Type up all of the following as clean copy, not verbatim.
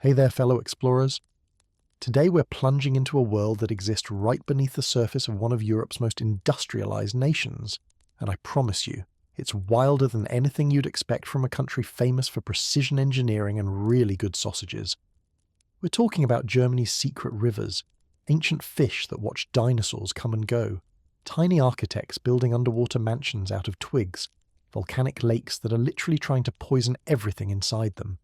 Hey there, fellow explorers. Today we're plunging into a world that exists right beneath the surface of one of Europe's most industrialized nations. And I promise you, it's wilder than anything you'd expect from a country famous for precision engineering and really good sausages. We're talking about Germany's secret rivers, ancient fish that watch dinosaurs come and go, tiny architects building underwater mansions out of twigs, volcanic lakes that are literally trying to poison everything inside them.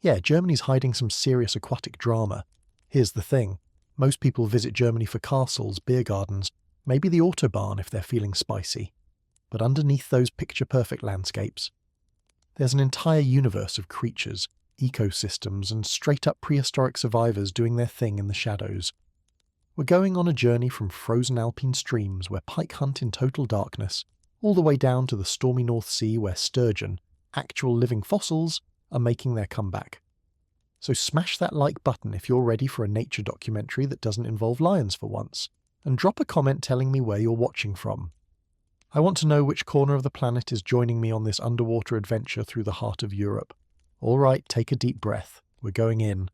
Yeah, Germany's hiding some serious aquatic drama. Here's the thing. Most people visit Germany for castles, beer gardens, maybe the Autobahn if they're feeling spicy. But underneath those picture-perfect landscapes, there's an entire universe of creatures, ecosystems, and straight-up prehistoric survivors doing their thing in the shadows. We're going on a journey from frozen alpine streams where pike hunt in total darkness, all the way down to the stormy North Sea where sturgeon, actual living fossils, are making their comeback. So smash that like button if you're ready for a nature documentary that doesn't involve lions for once, and drop a comment telling me where you're watching from. I want to know which corner of the planet is joining me on this underwater adventure through the heart of Europe. All right, take a deep breath. We're going in.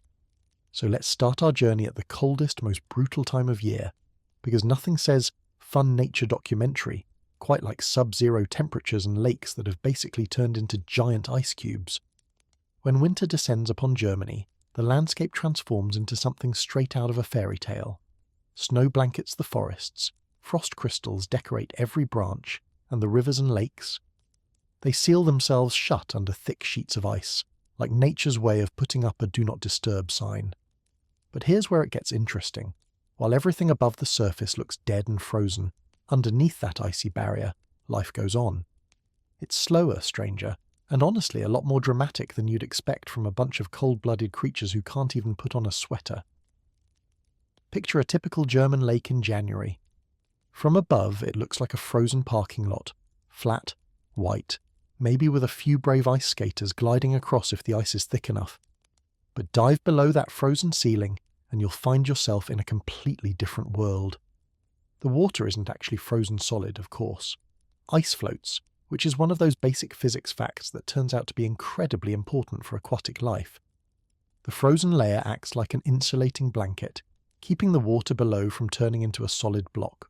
So let's start our journey at the coldest, most brutal time of year, because nothing says fun nature documentary quite like sub-zero temperatures and lakes that have basically turned into giant ice cubes. When winter descends upon Germany, the landscape transforms into something straight out of a fairy tale. Snow blankets the forests, frost crystals decorate every branch, and the rivers and lakes, they seal themselves shut under thick sheets of ice, like nature's way of putting up a do not disturb sign. But here's where it gets interesting. While everything above the surface looks dead and frozen, underneath that icy barrier, life goes on. It's slower, stranger, and honestly a lot more dramatic than you'd expect from a bunch of cold-blooded creatures who can't even put on a sweater. Picture a typical German lake in January. From above, it looks like a frozen parking lot, flat, white, maybe with a few brave ice skaters gliding across if the ice is thick enough. But dive below that frozen ceiling, and you'll find yourself in a completely different world. The water isn't actually frozen solid, of course. Ice floats, which is one of those basic physics facts that turns out to be incredibly important for aquatic life. The frozen layer acts like an insulating blanket, keeping the water below from turning into a solid block.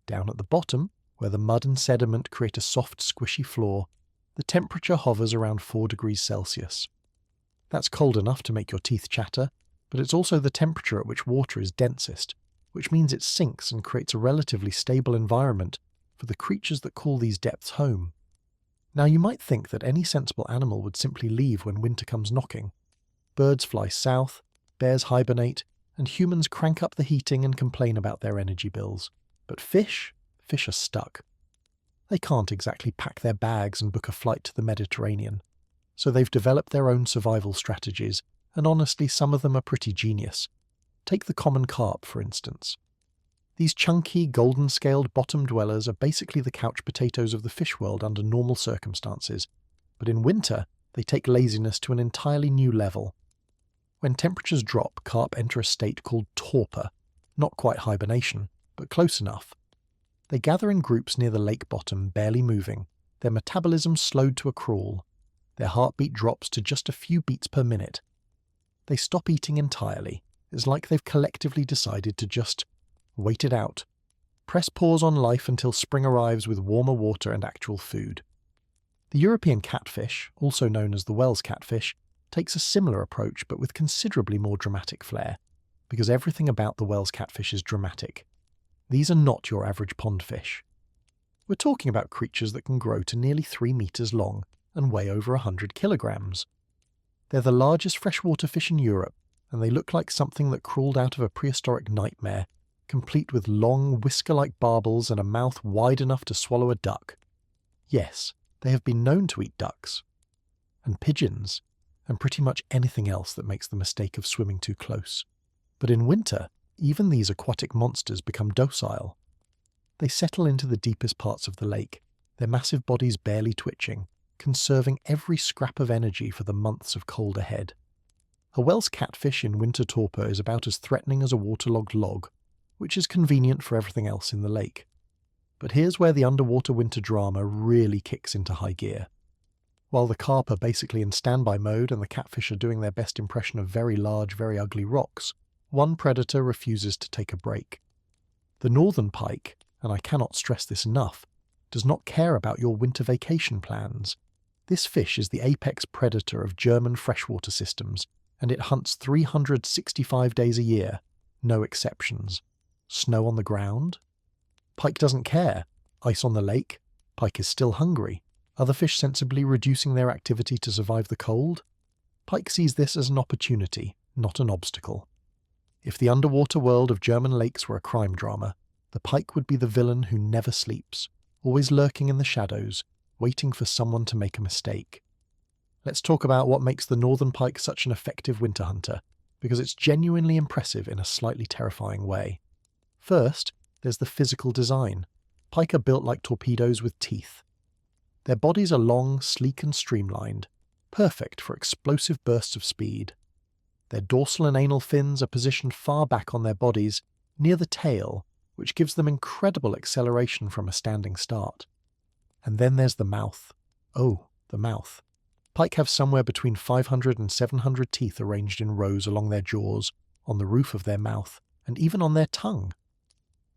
Down at the bottom, where the mud and sediment create a soft, squishy floor, the temperature hovers around 4 degrees Celsius. That's cold enough to make your teeth chatter, but it's also the temperature at which water is densest, which means it sinks and creates a relatively stable environment for the creatures that call these depths home. Now you might think that any sensible animal would simply leave when winter comes knocking. Birds fly south, bears hibernate, and humans crank up the heating and complain about their energy bills. But fish are stuck. They can't exactly pack their bags and book a flight to the Mediterranean. So they've developed their own survival strategies, and honestly some of them are pretty genius. Take the common carp, for instance. These chunky, golden-scaled bottom dwellers are basically the couch potatoes of the fish world under normal circumstances, but in winter they take laziness to an entirely new level. When temperatures drop, carp enter a state called torpor, not quite hibernation, but close enough. They gather in groups near the lake bottom, barely moving, their metabolism slowed to a crawl. Their heartbeat drops to just a few beats per minute. They stop eating entirely. It's like they've collectively decided to just wait it out. Press pause on life until spring arrives with warmer water and actual food. The European catfish, also known as the Wells catfish, takes a similar approach but with considerably more dramatic flair, because everything about the Wells catfish is dramatic. These are not your average pond fish. We're talking about creatures that can grow to nearly 3 meters long and weigh over 100 kilograms. They're the largest freshwater fish in Europe, and they look like something that crawled out of a prehistoric nightmare, complete with long, whisker-like barbels and a mouth wide enough to swallow a duck. Yes, they have been known to eat ducks, and pigeons, and pretty much anything else that makes the mistake of swimming too close. But in winter, even these aquatic monsters become docile. They settle into the deepest parts of the lake, their massive bodies barely twitching, conserving every scrap of energy for the months of cold ahead. A Wells catfish in winter torpor is about as threatening as a waterlogged log, which is convenient for everything else in the lake. But here's where the underwater winter drama really kicks into high gear. While the carp are basically in standby mode and the catfish are doing their best impression of very large, very ugly rocks, one predator refuses to take a break. The northern pike, and I cannot stress this enough, does not care about your winter vacation plans. This fish is the apex predator of German freshwater systems, and it hunts 365 days a year, no exceptions. Snow on the ground? Pike doesn't care. Ice on the lake? Pike is still hungry. Other fish sensibly reducing their activity to survive the cold? Pike sees this as an opportunity, not an obstacle. If the underwater world of German lakes were a crime drama, the pike would be the villain who never sleeps, always lurking in the shadows, waiting for someone to make a mistake. Let's talk about what makes the northern pike such an effective winter hunter, because it's genuinely impressive in a slightly terrifying way. First, there's the physical design. Pike are built like torpedoes with teeth. Their bodies are long, sleek and streamlined, perfect for explosive bursts of speed. Their dorsal and anal fins are positioned far back on their bodies, near the tail, which gives them incredible acceleration from a standing start. And then there's the mouth. Oh, the mouth. Pike have somewhere between 500 and 700 teeth arranged in rows along their jaws, on the roof of their mouth, and even on their tongue.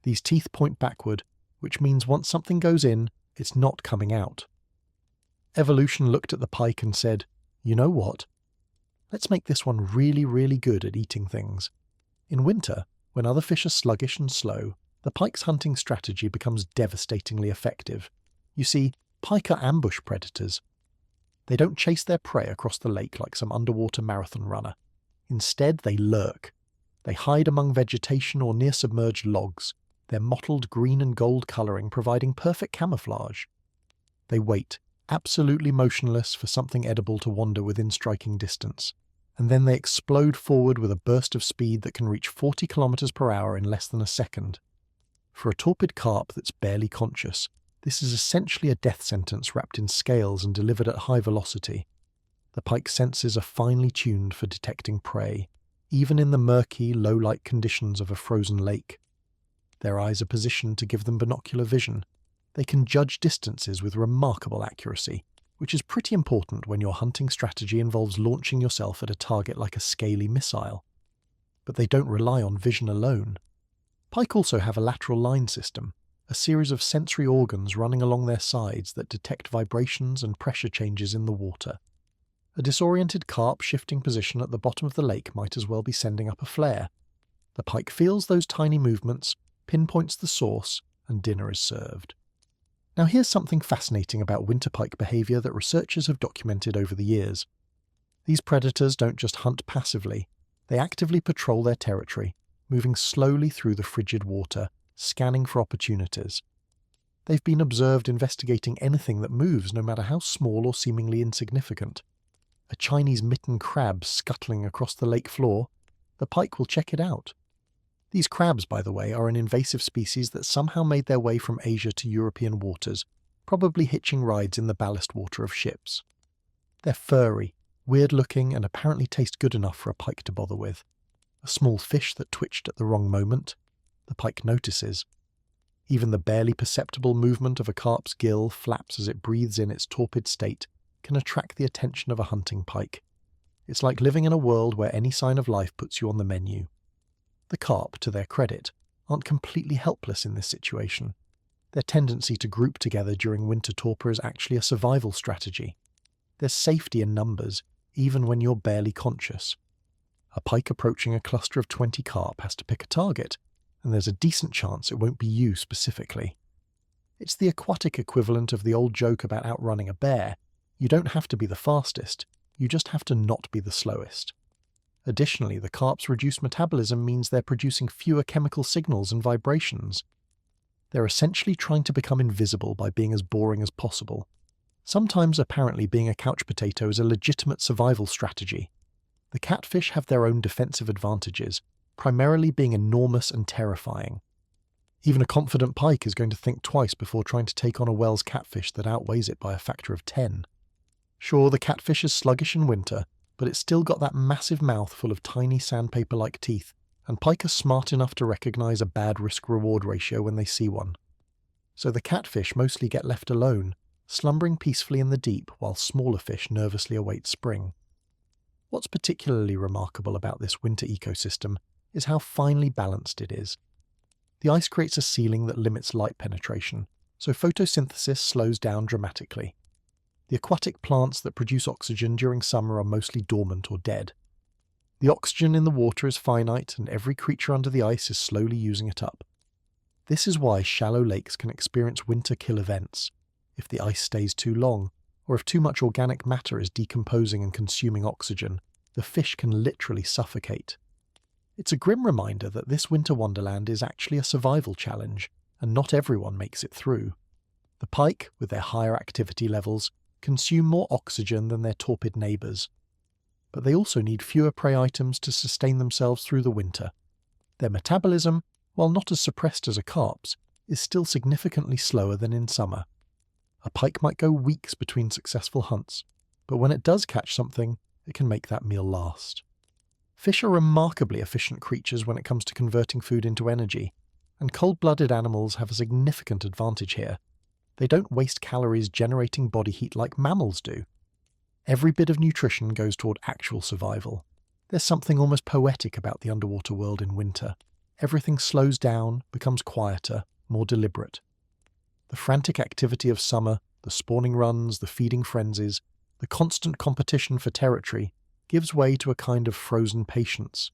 These teeth point backward, which means once something goes in, it's not coming out. Evolution looked at the pike and said, you know what? Let's make this one really, really good at eating things. In winter, when other fish are sluggish and slow, the pike's hunting strategy becomes devastatingly effective. You see, pike are ambush predators. They don't chase their prey across the lake like some underwater marathon runner. Instead, they lurk. They hide among vegetation or near submerged logs, their mottled green and gold colouring providing perfect camouflage. They wait, absolutely motionless, for something edible to wander within striking distance, and then they explode forward with a burst of speed that can reach 40 kilometers per hour in less than a second. For a torpid carp that's barely conscious, this is essentially a death sentence wrapped in scales and delivered at high velocity. The pike's senses are finely tuned for detecting prey, even in the murky, low-light conditions of a frozen lake. Their eyes are positioned to give them binocular vision. They can judge distances with remarkable accuracy, which is pretty important when your hunting strategy involves launching yourself at a target like a scaly missile. But they don't rely on vision alone. Pike also have a lateral line system, a series of sensory organs running along their sides that detect vibrations and pressure changes in the water. A disoriented carp shifting position at the bottom of the lake might as well be sending up a flare. The pike feels those tiny movements, pinpoints the source, and dinner is served. Now here's something fascinating about winter pike behaviour that researchers have documented over the years. These predators don't just hunt passively, they actively patrol their territory, moving slowly through the frigid water, scanning for opportunities. They've been observed investigating anything that moves, no matter how small or seemingly insignificant. A Chinese mitten crab scuttling across the lake floor, the pike will check it out. These crabs, by the way, are an invasive species that somehow made their way from Asia to European waters, probably hitching rides in the ballast water of ships. They're furry, weird-looking, and apparently taste good enough for a pike to bother with. A small fish that twitched at the wrong moment, the pike notices. Even the barely perceptible movement of a carp's gill flaps as it breathes in its torpid state can attract the attention of a hunting pike. It's like living in a world where any sign of life puts you on the menu. The carp, to their credit, aren't completely helpless in this situation. Their tendency to group together during winter torpor is actually a survival strategy. There's safety in numbers, even when you're barely conscious. A pike approaching a cluster of 20 carp has to pick a target, and there's a decent chance it won't be you specifically. It's the aquatic equivalent of the old joke about outrunning a bear. You don't have to be the fastest, you just have to not be the slowest. Additionally, the carp's reduced metabolism means they're producing fewer chemical signals and vibrations. They're essentially trying to become invisible by being as boring as possible. Sometimes, apparently, being a couch potato is a legitimate survival strategy. The catfish have their own defensive advantages, primarily being enormous and terrifying. Even a confident pike is going to think twice before trying to take on a Wells catfish that outweighs it by a factor of 10. Sure, the catfish is sluggish in winter, but it's still got that massive mouth full of tiny sandpaper-like teeth, and pike are smart enough to recognise a bad risk-reward ratio when they see one. So the catfish mostly get left alone, slumbering peacefully in the deep while smaller fish nervously await spring. What's particularly remarkable about this winter ecosystem is how finely balanced it is. The ice creates a ceiling that limits light penetration, so photosynthesis slows down dramatically. The aquatic plants that produce oxygen during summer are mostly dormant or dead. The oxygen in the water is finite, and every creature under the ice is slowly using it up. This is why shallow lakes can experience winter kill events, if the ice stays too long, or if too much organic matter is decomposing and consuming oxygen. The fish can literally suffocate. It's a grim reminder that this winter wonderland is actually a survival challenge, and not everyone makes it through. The pike, with their higher activity levels, consume more oxygen than their torpid neighbours. But they also need fewer prey items to sustain themselves through the winter. Their metabolism, while not as suppressed as a carp's, is still significantly slower than in summer. A pike might go weeks between successful hunts, but when it does catch something, it can make that meal last. Fish are remarkably efficient creatures when it comes to converting food into energy, and cold-blooded animals have a significant advantage here. They don't waste calories generating body heat like mammals do. Every bit of nutrition goes toward actual survival. There's something almost poetic about the underwater world in winter. Everything slows down, becomes quieter, more deliberate. The frantic activity of summer, the spawning runs, the feeding frenzies, the constant competition for territory, gives way to a kind of frozen patience.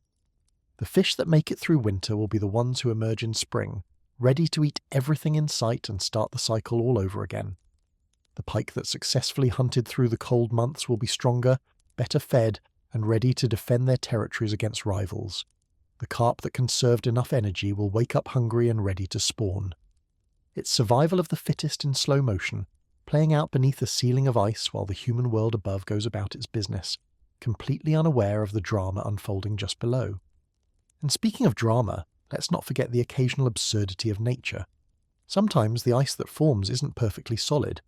The fish that make it through winter will be the ones who emerge in spring, ready to eat everything in sight and start the cycle all over again. The pike that successfully hunted through the cold months will be stronger, better fed, and ready to defend their territories against rivals. The carp that conserved enough energy will wake up hungry and ready to spawn. It's survival of the fittest in slow motion, playing out beneath a ceiling of ice while the human world above goes about its business, completely unaware of the drama unfolding just below. And speaking of drama, let's not forget the occasional absurdity of nature. Sometimes the ice that forms isn't perfectly solid.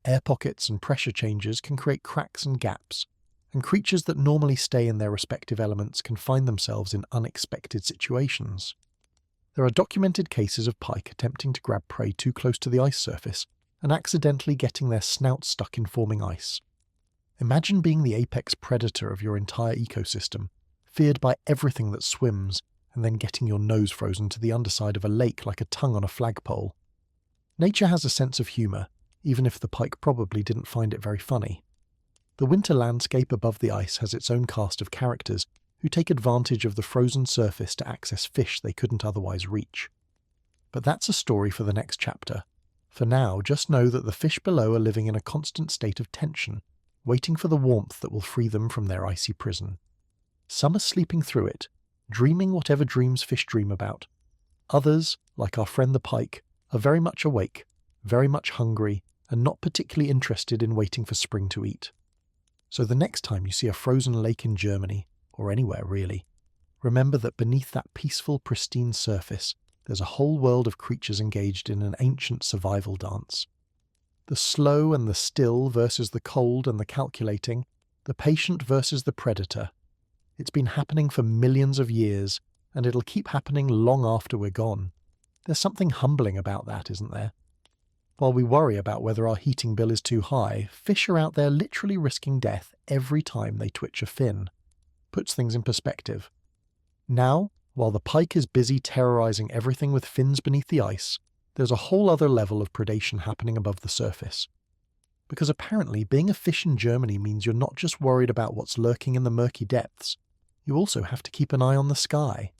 Air pockets and pressure changes can create cracks and gaps, and creatures that normally stay in their respective elements can find themselves in unexpected situations. There are documented cases of pike attempting to grab prey too close to the ice surface and accidentally getting their snouts stuck in forming ice. Imagine being the apex predator of your entire ecosystem, feared by everything that swims, and then getting your nose frozen to the underside of a lake like a tongue on a flagpole. Nature has a sense of humour, even if the pike probably didn't find it very funny. The winter landscape above the ice has its own cast of characters who take advantage of the frozen surface to access fish they couldn't otherwise reach. But that's a story for the next chapter. For now, just know that the fish below are living in a constant state of tension, waiting for the warmth that will free them from their icy prison. Some are sleeping through it, dreaming whatever dreams fish dream about. Others, like our friend the pike, are very much awake, very much hungry, and not particularly interested in waiting for spring to eat. So the next time you see a frozen lake in Germany, or anywhere really, remember that beneath that peaceful, pristine surface, there's a whole world of creatures engaged in an ancient survival dance. The slow and the still versus the cold and the calculating, the patient versus the predator. It's been happening for millions of years, and it'll keep happening long after we're gone. There's something humbling about that, isn't there? While we worry about whether our heating bill is too high, fish are out there literally risking death every time they twitch a fin. Puts things in perspective. Now, while the pike is busy terrorizing everything with fins beneath the ice, there's a whole other level of predation happening above the surface. Because apparently being a fish in Germany means you're not just worried about what's lurking in the murky depths, you also have to keep an eye on the sky.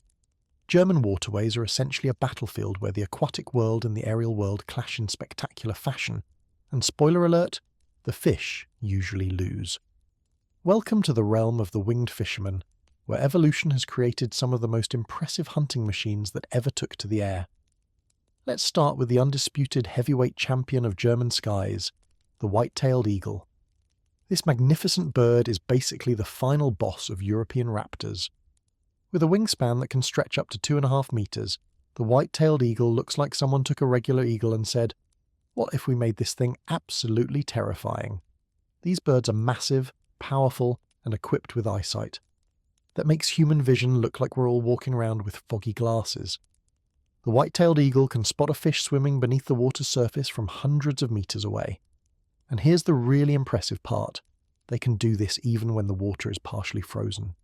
German waterways are essentially a battlefield where the aquatic world and the aerial world clash in spectacular fashion, and spoiler alert, the fish usually lose. Welcome to the realm of the winged fisherman, where evolution has created some of the most impressive hunting machines that ever took to the air. Let's start with the undisputed heavyweight champion of German skies, the white-tailed eagle. This magnificent bird is basically the final boss of European raptors. With a wingspan that can stretch up to 2.5 meters, the white-tailed eagle looks like someone took a regular eagle and said, "What if we made this thing absolutely terrifying?" These birds are massive, powerful, and equipped with eyesight. That makes human vision look like we're all walking around with foggy glasses. The white-tailed eagle can spot a fish swimming beneath the water's surface from hundreds of meters away. And here's the really impressive part. They can do this even when the water is partially frozen.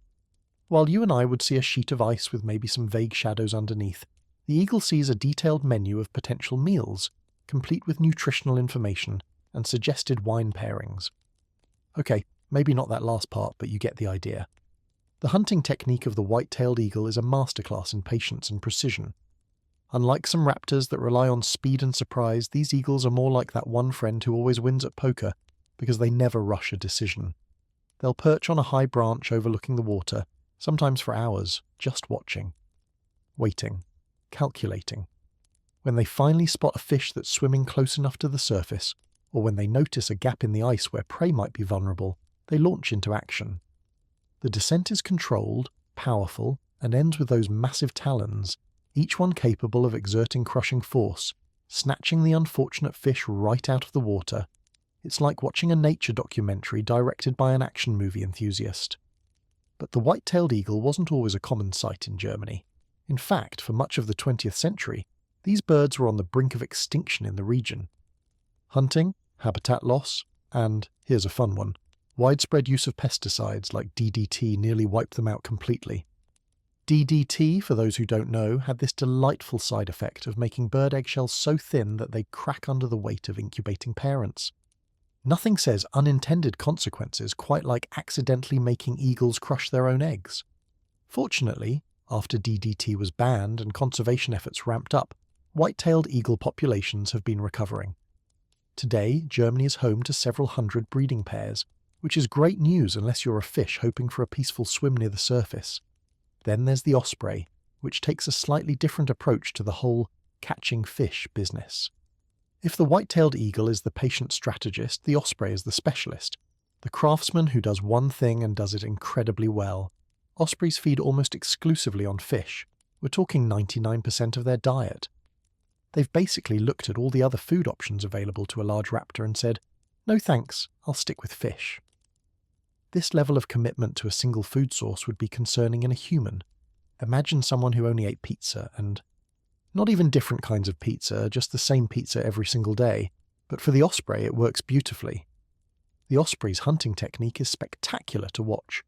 While you and I would see a sheet of ice with maybe some vague shadows underneath, the eagle sees a detailed menu of potential meals, complete with nutritional information and suggested wine pairings. Okay, maybe not that last part, but you get the idea. The hunting technique of the white-tailed eagle is a masterclass in patience and precision. Unlike some raptors that rely on speed and surprise, these eagles are more like that one friend who always wins at poker because they never rush a decision. They'll perch on a high branch overlooking the water, sometimes for hours, just watching, waiting, calculating. When they finally spot a fish that's swimming close enough to the surface, or when they notice a gap in the ice where prey might be vulnerable, they launch into action. The descent is controlled, powerful, and ends with those massive talons, each one capable of exerting crushing force, snatching the unfortunate fish right out of the water. It's like watching a nature documentary directed by an action movie enthusiast. But the white-tailed eagle wasn't always a common sight in Germany. In fact, for much of the 20th century, these birds were on the brink of extinction in the region. Hunting, habitat loss, and, here's a fun one, widespread use of pesticides like DDT nearly wiped them out completely. DDT, for those who don't know, had this delightful side effect of making bird eggshells so thin that they'd crack under the weight of incubating parents. Nothing says unintended consequences quite like accidentally making eagles crush their own eggs. Fortunately, after DDT was banned and conservation efforts ramped up, white-tailed eagle populations have been recovering. Today, Germany is home to several hundred breeding pairs, which is great news unless you're a fish hoping for a peaceful swim near the surface. Then there's the osprey, which takes a slightly different approach to the whole catching fish business. If the white-tailed eagle is the patient strategist, the osprey is the specialist, the craftsman who does one thing and does it incredibly well. Ospreys feed almost exclusively on fish. We're talking 99% of their diet. They've basically looked at all the other food options available to a large raptor and said, "No thanks, I'll stick with fish." This level of commitment to a single food source would be concerning in a human. Imagine someone who only ate pizza, and not even different kinds of pizza, just the same pizza every single day. But for the osprey, it works beautifully. The osprey's hunting technique is spectacular to watch.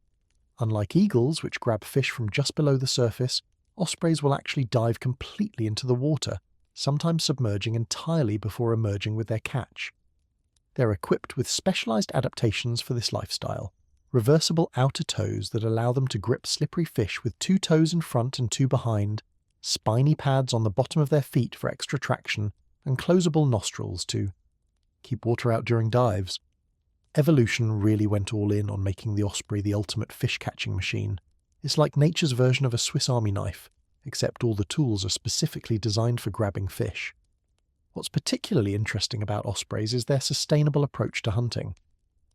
Unlike eagles, which grab fish from just below the surface, ospreys will actually dive completely into the water, sometimes submerging entirely before emerging with their catch. They're equipped with specialized adaptations for this lifestyle. Reversible outer toes that allow them to grip slippery fish with 2 toes in front and 2 behind, spiny pads on the bottom of their feet for extra traction, and closable nostrils to keep water out during dives. Evolution really went all in on making the osprey the ultimate fish-catching machine. It's like nature's version of a Swiss Army knife, except all the tools are specifically designed for grabbing fish. What's particularly interesting about ospreys is their sustainable approach to hunting.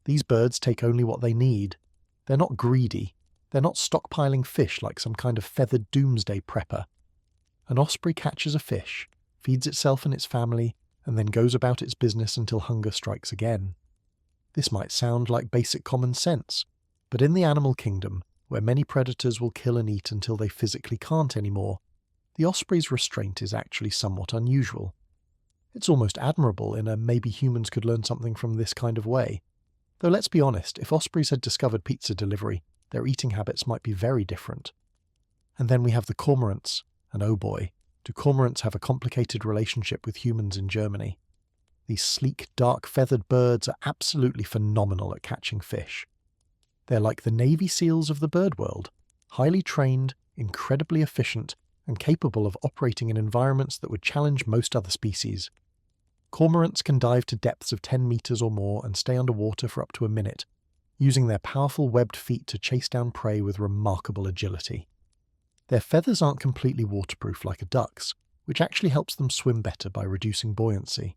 These birds take only what they need. They're not greedy. They're not stockpiling fish like some kind of feathered doomsday prepper. An osprey catches a fish, feeds itself and its family, and then goes about its business until hunger strikes again. This might sound like basic common sense, but in the animal kingdom, where many predators will kill and eat until they physically can't anymore, the osprey's restraint is actually somewhat unusual. It's almost admirable in a maybe humans could learn something from this kind of way. Though let's be honest, if ospreys had discovered pizza delivery, their eating habits might be very different. And then we have the cormorants, and oh boy, do cormorants have a complicated relationship with humans in Germany. These sleek, dark feathered birds are absolutely phenomenal at catching fish. They're like the Navy SEALs of the bird world, highly trained, incredibly efficient, and capable of operating in environments that would challenge most other species. Cormorants can dive to depths of 10 meters or more and stay underwater for up to a minute, using their powerful webbed feet to chase down prey with remarkable agility. Their feathers aren't completely waterproof like a duck's, which actually helps them swim better by reducing buoyancy.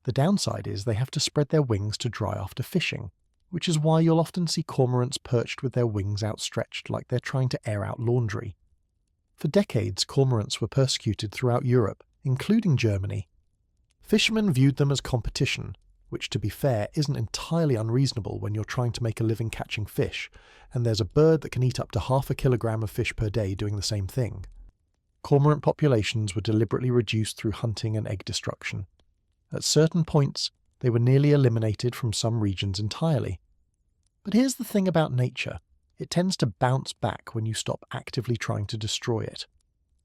The downside is they have to spread their wings to dry after fishing, which is why you'll often see cormorants perched with their wings outstretched like they're trying to air out laundry. For decades, cormorants were persecuted throughout Europe, including Germany. Fishermen viewed them as competition, which, to be fair, isn't entirely unreasonable when you're trying to make a living catching fish, and there's a bird that can eat up to 0.5 kilogram of fish per day doing the same thing. Cormorant populations were deliberately reduced through hunting and egg destruction. At certain points, They were nearly eliminated from some regions entirely. But here's the thing about nature. It tends to bounce back when you stop actively trying to destroy it.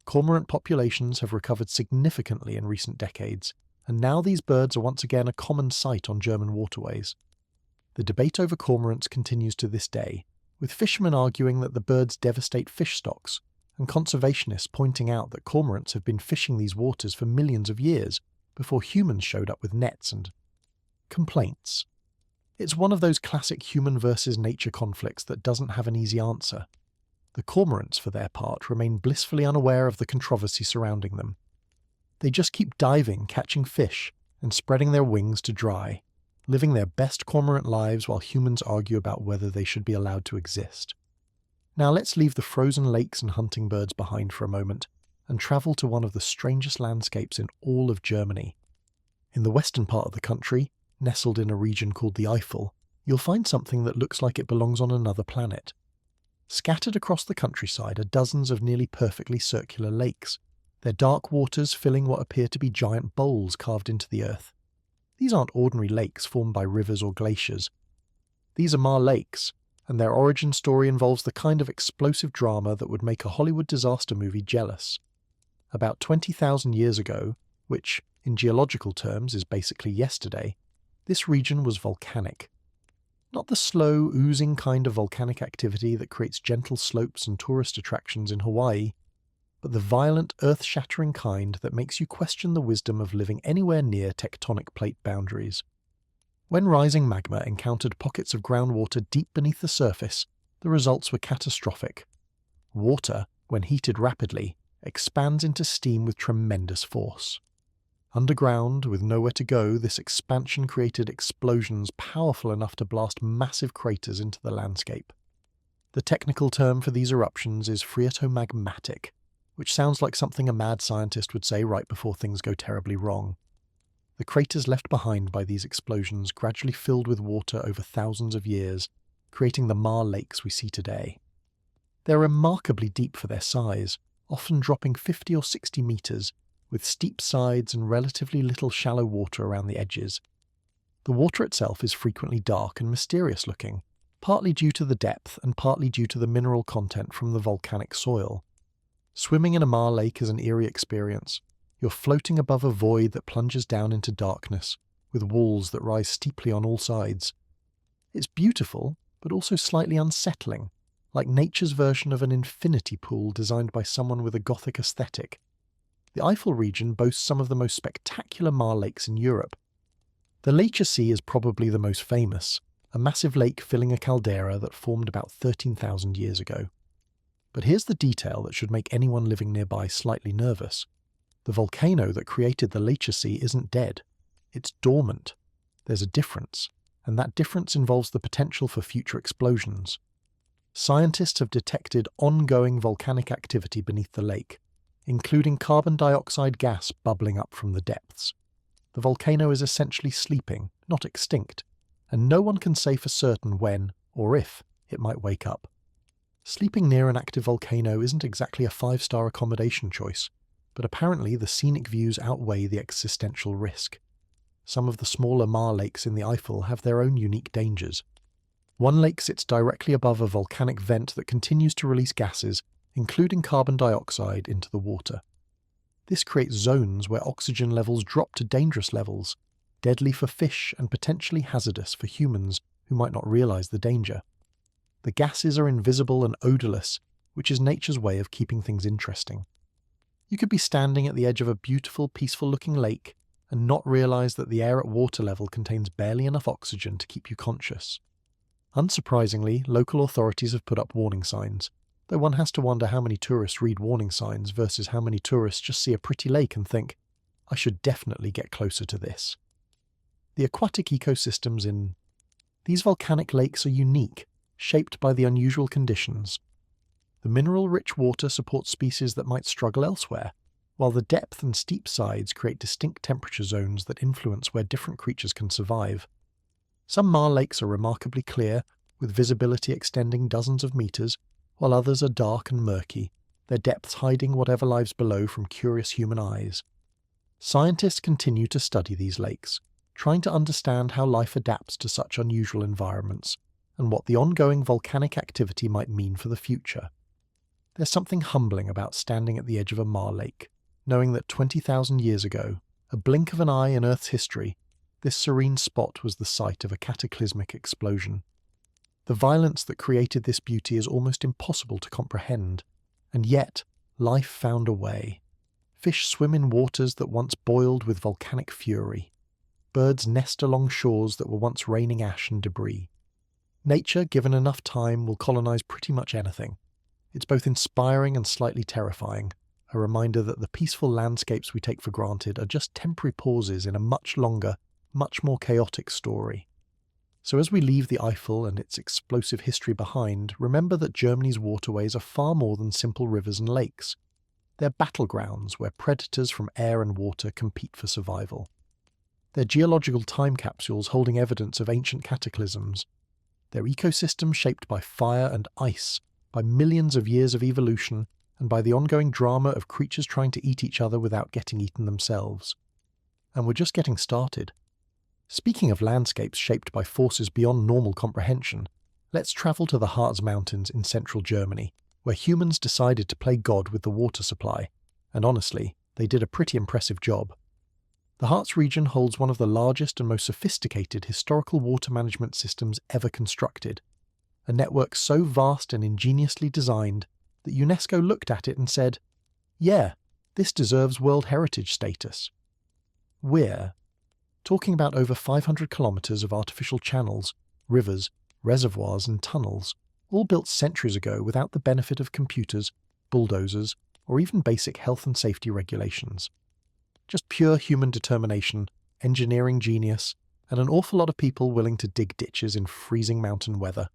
Cormorant populations have recovered significantly in recent decades, and now these birds are once again a common sight on German waterways. The debate over cormorants continues to this day, with fishermen arguing that the birds devastate fish stocks, and conservationists pointing out that cormorants have been fishing these waters for millions of years before humans showed up with nets and complaints. It's one of those classic human versus nature conflicts that doesn't have an easy answer. The cormorants, for their part, remain blissfully unaware of the controversy surrounding them. They just keep diving, catching fish, and spreading their wings to dry, living their best cormorant lives while humans argue about whether they should be allowed to exist. Now let's leave the frozen lakes and hunting birds behind for a moment, and travel to one of the strangest landscapes in all of Germany. In the western part of the country, nestled in a region called the Eifel, you'll find something that looks like it belongs on another planet. Scattered across the countryside are dozens of nearly perfectly circular lakes, their dark waters filling what appear to be giant bowls carved into the earth. These aren't ordinary lakes formed by rivers or glaciers. These are Mar lakes, and their origin story involves the kind of explosive drama that would make a Hollywood disaster movie jealous. About 20,000 years ago, which, in geological terms, is basically yesterday, this region was volcanic. Not the slow, oozing kind of volcanic activity that creates gentle slopes and tourist attractions in Hawaii, but the violent, earth-shattering kind that makes you question the wisdom of living anywhere near tectonic plate boundaries. When rising magma encountered pockets of groundwater deep beneath the surface, the results were catastrophic. Water, when heated rapidly, expands into steam with tremendous force. Underground, with nowhere to go, this expansion created explosions powerful enough to blast massive craters into the landscape. The technical term for these eruptions is phreatomagmatic, which sounds like something a mad scientist would say right before things go terribly wrong. The craters left behind by these explosions gradually filled with water over thousands of years, creating the Mar lakes we see today. They're remarkably deep for their size, often dropping 50 or 60 meters, with steep sides and relatively little shallow water around the edges. The water itself is frequently dark and mysterious looking, partly due to the depth and partly due to the mineral content from the volcanic soil. Swimming in a Mar lake is an eerie experience. You're floating above a void that plunges down into darkness, with walls that rise steeply on all sides. It's beautiful, but also slightly unsettling, like nature's version of an infinity pool designed by someone with a Gothic aesthetic. The Eifel region boasts some of the most spectacular Mar lakes in Europe. The Leche Sea is probably the most famous, a massive lake filling a caldera that formed about 13,000 years ago. But here's the detail that should make anyone living nearby slightly nervous. The volcano that created the Leche Sea isn't dead. It's dormant. There's a difference, and that difference involves the potential for future explosions. Scientists have detected ongoing volcanic activity beneath the lake, including carbon dioxide gas bubbling up from the depths. The volcano is essentially sleeping, not extinct, and no one can say for certain when, or if, it might wake up. Sleeping near an active volcano isn't exactly a 5-star accommodation choice, but apparently the scenic views outweigh the existential risk. Some of the smaller Mar lakes in the Eifel have their own unique dangers. One lake sits directly above a volcanic vent that continues to release gases, including carbon dioxide, into the water. This creates zones where oxygen levels drop to dangerous levels, deadly for fish and potentially hazardous for humans who might not realize the danger. The gases are invisible and odorless, which is nature's way of keeping things interesting. You could be standing at the edge of a beautiful, peaceful-looking lake and not realize that the air at water level contains barely enough oxygen to keep you conscious. Unsurprisingly, local authorities have put up warning signs, though one has to wonder how many tourists read warning signs versus how many tourists just see a pretty lake and think, I should definitely get closer to this. The aquatic ecosystems in these volcanic lakes are unique, shaped by the unusual conditions. The mineral-rich water supports species that might struggle elsewhere, while the depth and steep sides create distinct temperature zones that influence where different creatures can survive. Some Mar lakes are remarkably clear, with visibility extending dozens of meters, while others are dark and murky, their depths hiding whatever lies below from curious human eyes. Scientists continue to study these lakes, trying to understand how life adapts to such unusual environments and what the ongoing volcanic activity might mean for the future. There's something humbling about standing at the edge of a Mar lake, knowing that 20,000 years ago, a blink of an eye in Earth's history, this serene spot was the site of a cataclysmic explosion. The violence that created this beauty is almost impossible to comprehend, and yet life found a way. Fish swim in waters that once boiled with volcanic fury. Birds nest along shores that were once raining ash and debris. Nature, given enough time, will colonize pretty much anything. It's both inspiring and slightly terrifying, a reminder that the peaceful landscapes we take for granted are just temporary pauses in a much longer, much more chaotic story. So as we leave the Eifel and its explosive history behind, remember that Germany's waterways are far more than simple rivers and lakes. They're battlegrounds where predators from air and water compete for survival. They're geological time capsules holding evidence of ancient cataclysms. They're ecosystems shaped by fire and ice, by millions of years of evolution, and by the ongoing drama of creatures trying to eat each other without getting eaten themselves. And we're just getting started. Speaking of landscapes shaped by forces beyond normal comprehension, let's travel to the Harz Mountains in central Germany, where humans decided to play God with the water supply, and honestly, they did a pretty impressive job. The Harz region holds one of the largest and most sophisticated historical water management systems ever constructed, a network so vast and ingeniously designed that UNESCO looked at it and said, "Yeah, this deserves World Heritage status." We're talking about over 500 kilometres of artificial channels, rivers, reservoirs and tunnels, all built centuries ago without the benefit of computers, bulldozers, or even basic health and safety regulations. Just pure human determination, engineering genius, and an awful lot of people willing to dig ditches in freezing mountain weather.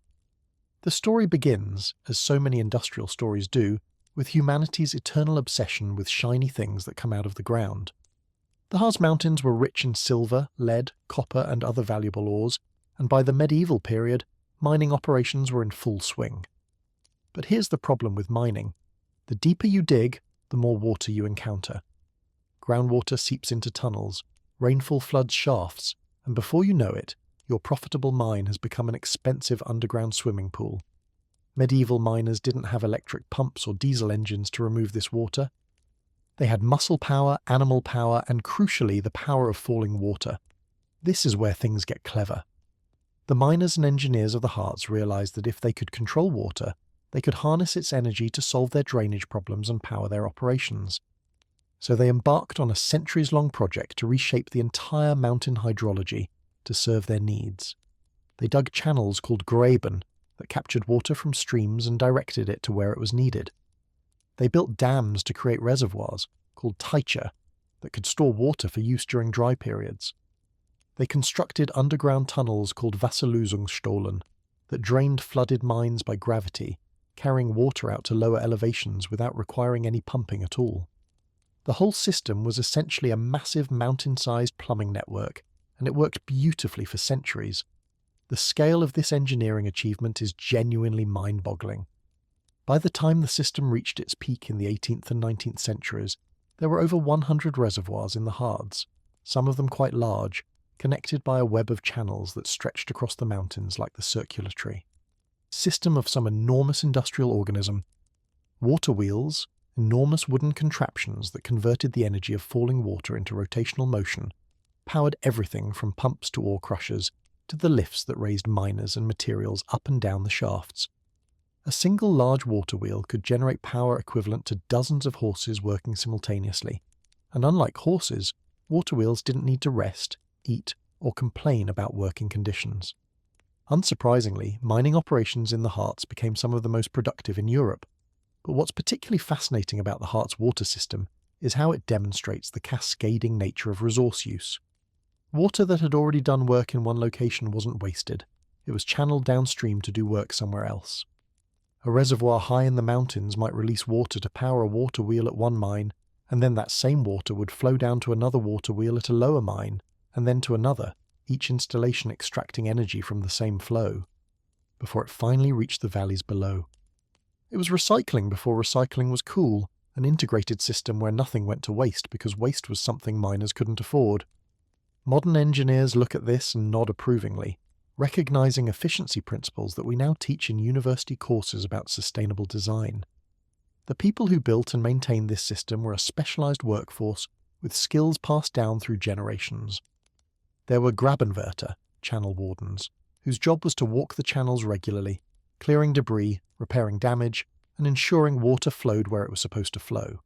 The story begins, as so many industrial stories do, with humanity's eternal obsession with shiny things that come out of the ground. The Harz Mountains were rich in silver, lead, copper and other valuable ores, and by the medieval period, mining operations were in full swing. But here's the problem with mining. The deeper you dig, the more water you encounter. Groundwater seeps into tunnels, rainfall floods shafts, and before you know it, your profitable mine has become an expensive underground swimming pool. Medieval miners didn't have electric pumps or diesel engines to remove this water. They had muscle power, animal power, and crucially the power of falling water. This is where things get clever. The miners and engineers of the Harz realized that if they could control water, they could harness its energy to solve their drainage problems and power their operations. So they embarked on a centuries-long project to reshape the entire mountain hydrology to serve their needs. They dug channels called Graben that captured water from streams and directed it to where it was needed. They built dams to create reservoirs, called Teiche, that could store water for use during dry periods. They constructed underground tunnels called Wasserlösungsstollen that drained flooded mines by gravity, carrying water out to lower elevations without requiring any pumping at all. The whole system was essentially a massive mountain-sized plumbing network, and it worked beautifully for centuries. The scale of this engineering achievement is genuinely mind-boggling. By the time the system reached its peak in the 18th and 19th centuries, there were over 100 reservoirs in the Harz, some of them quite large, connected by a web of channels that stretched across the mountains like the circulatory system of some enormous industrial organism. Water wheels, enormous wooden contraptions that converted the energy of falling water into rotational motion, powered everything from pumps to ore crushers to the lifts that raised miners and materials up and down the shafts. A single large water wheel could generate power equivalent to dozens of horses working simultaneously, and unlike horses, water wheels didn't need to rest, eat, or complain about working conditions. Unsurprisingly, mining operations in the Harz became some of the most productive in Europe. But what's particularly fascinating about the Harz water system is how it demonstrates the cascading nature of resource use. Water that had already done work in one location wasn't wasted. It was channeled downstream to do work somewhere else. A reservoir high in the mountains might release water to power a water wheel at one mine, and then that same water would flow down to another water wheel at a lower mine, and then to another, each installation extracting energy from the same flow, before it finally reached the valleys below. It was recycling before recycling was cool, an integrated system where nothing went to waste because waste was something miners couldn't afford. Modern engineers look at this and nod approvingly, recognizing efficiency principles that we now teach in university courses about sustainable design. The people who built and maintained this system were a specialized workforce with skills passed down through generations. There were Grabenwärter, channel wardens, whose job was to walk the channels regularly, clearing debris, repairing damage, and ensuring water flowed where it was supposed to flow.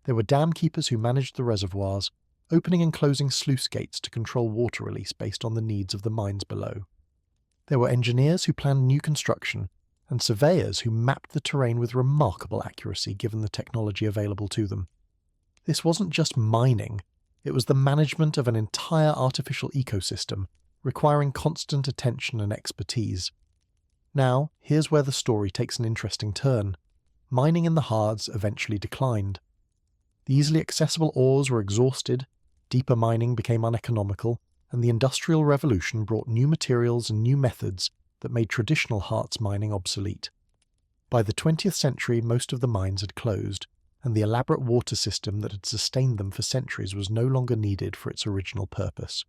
There were dam keepers who managed the reservoirs, opening and closing sluice gates to control water release based on the needs of the mines below. There were engineers who planned new construction, and surveyors who mapped the terrain with remarkable accuracy given the technology available to them. This wasn't just mining, it was the management of an entire artificial ecosystem, requiring constant attention and expertise. Now, here's where the story takes an interesting turn. Mining in the Harz eventually declined. The easily accessible ores were exhausted, deeper mining became uneconomical, and the Industrial Revolution brought new materials and new methods that made traditional Harz mining obsolete. By the 20th century, most of the mines had closed, and the elaborate water system that had sustained them for centuries was no longer needed for its original purpose.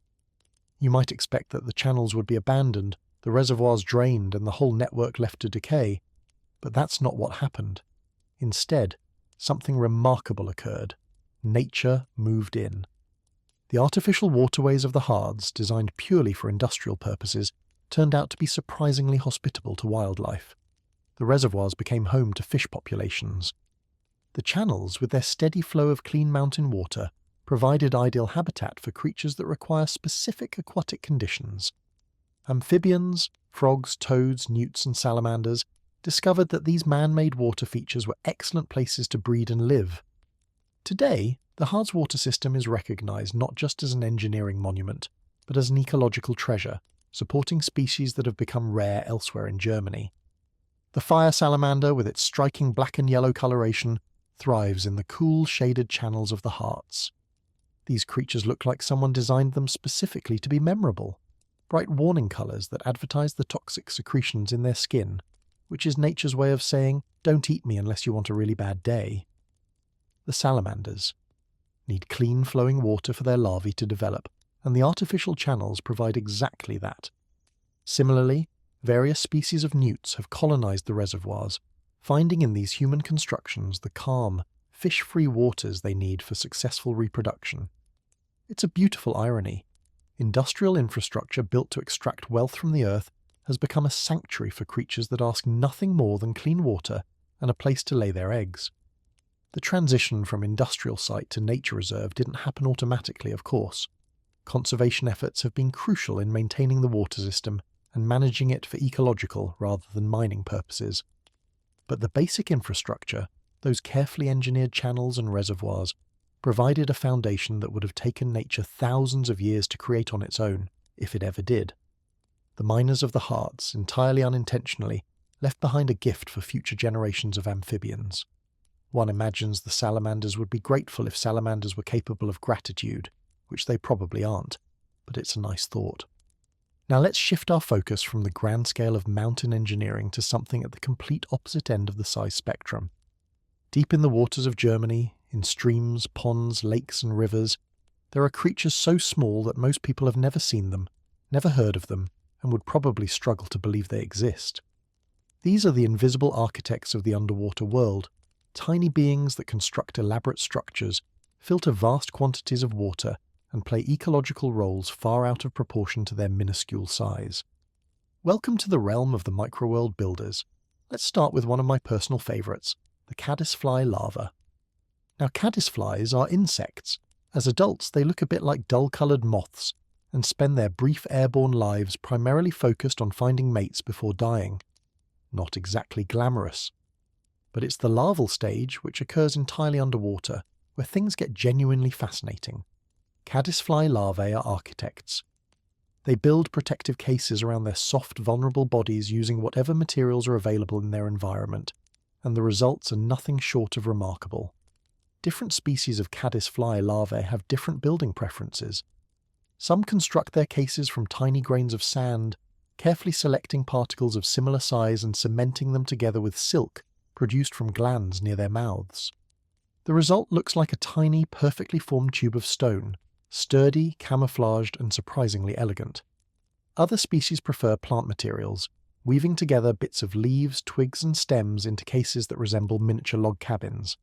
You might expect that the channels would be abandoned, the reservoirs drained, and the whole network left to decay, but that's not what happened. Instead, something remarkable occurred. Nature moved in. The artificial waterways of the Harz, designed purely for industrial purposes, turned out to be surprisingly hospitable to wildlife. The reservoirs became home to fish populations. The channels, with their steady flow of clean mountain water, provided ideal habitat for creatures that require specific aquatic conditions. Amphibians, frogs, toads, newts, and salamanders discovered that these man-made water features were excellent places to breed and live. Today, the Harz water system is recognized not just as an engineering monument, but as an ecological treasure, supporting species that have become rare elsewhere in Germany. The fire salamander, with its striking black and yellow coloration, thrives in the cool, shaded channels of the Harz. These creatures look like someone designed them specifically to be memorable. Bright warning colours that advertise the toxic secretions in their skin, which is nature's way of saying, don't eat me unless you want a really bad day. The salamanders need clean flowing water for their larvae to develop, and the artificial channels provide exactly that. Similarly, various species of newts have colonized the reservoirs, finding in these human constructions the calm, fish-free waters they need for successful reproduction. It's a beautiful irony. Industrial infrastructure built to extract wealth from the earth has become a sanctuary for creatures that ask nothing more than clean water and a place to lay their eggs. The transition from industrial site to nature reserve didn't happen automatically, of course. Conservation efforts have been crucial in maintaining the water system and managing it for ecological rather than mining purposes. But the basic infrastructure, those carefully engineered channels and reservoirs, provided a foundation that would have taken nature thousands of years to create on its own, if it ever did. The miners of the Harz, entirely unintentionally, left behind a gift for future generations of amphibians. One imagines the salamanders would be grateful if salamanders were capable of gratitude, which they probably aren't, but it's a nice thought. Now let's shift our focus from the grand scale of mountain engineering to something at the complete opposite end of the size spectrum. Deep in the waters of Germany, in streams, ponds, lakes and rivers, there are creatures so small that most people have never seen them, never heard of them, and would probably struggle to believe they exist. These are the invisible architects of the underwater world, tiny beings that construct elaborate structures, filter vast quantities of water, and play ecological roles far out of proportion to their minuscule size. Welcome to the realm of the microworld builders. Let's start with one of my personal favourites, the caddisfly larva. Now, caddisflies are insects. As adults, they look a bit like dull-coloured moths and spend their brief airborne lives primarily focused on finding mates before dying. Not exactly glamorous. But it's the larval stage, which occurs entirely underwater, where things get genuinely fascinating. Caddisfly larvae are architects. They build protective cases around their soft, vulnerable bodies using whatever materials are available in their environment, and the results are nothing short of remarkable. Different species of caddisfly larvae have different building preferences. Some construct their cases from tiny grains of sand, carefully selecting particles of similar size and cementing them together with silk produced from glands near their mouths. The result looks like a tiny, perfectly formed tube of stone, sturdy, camouflaged, and surprisingly elegant. Other species prefer plant materials, weaving together bits of leaves, twigs, and stems into cases that resemble miniature log cabins.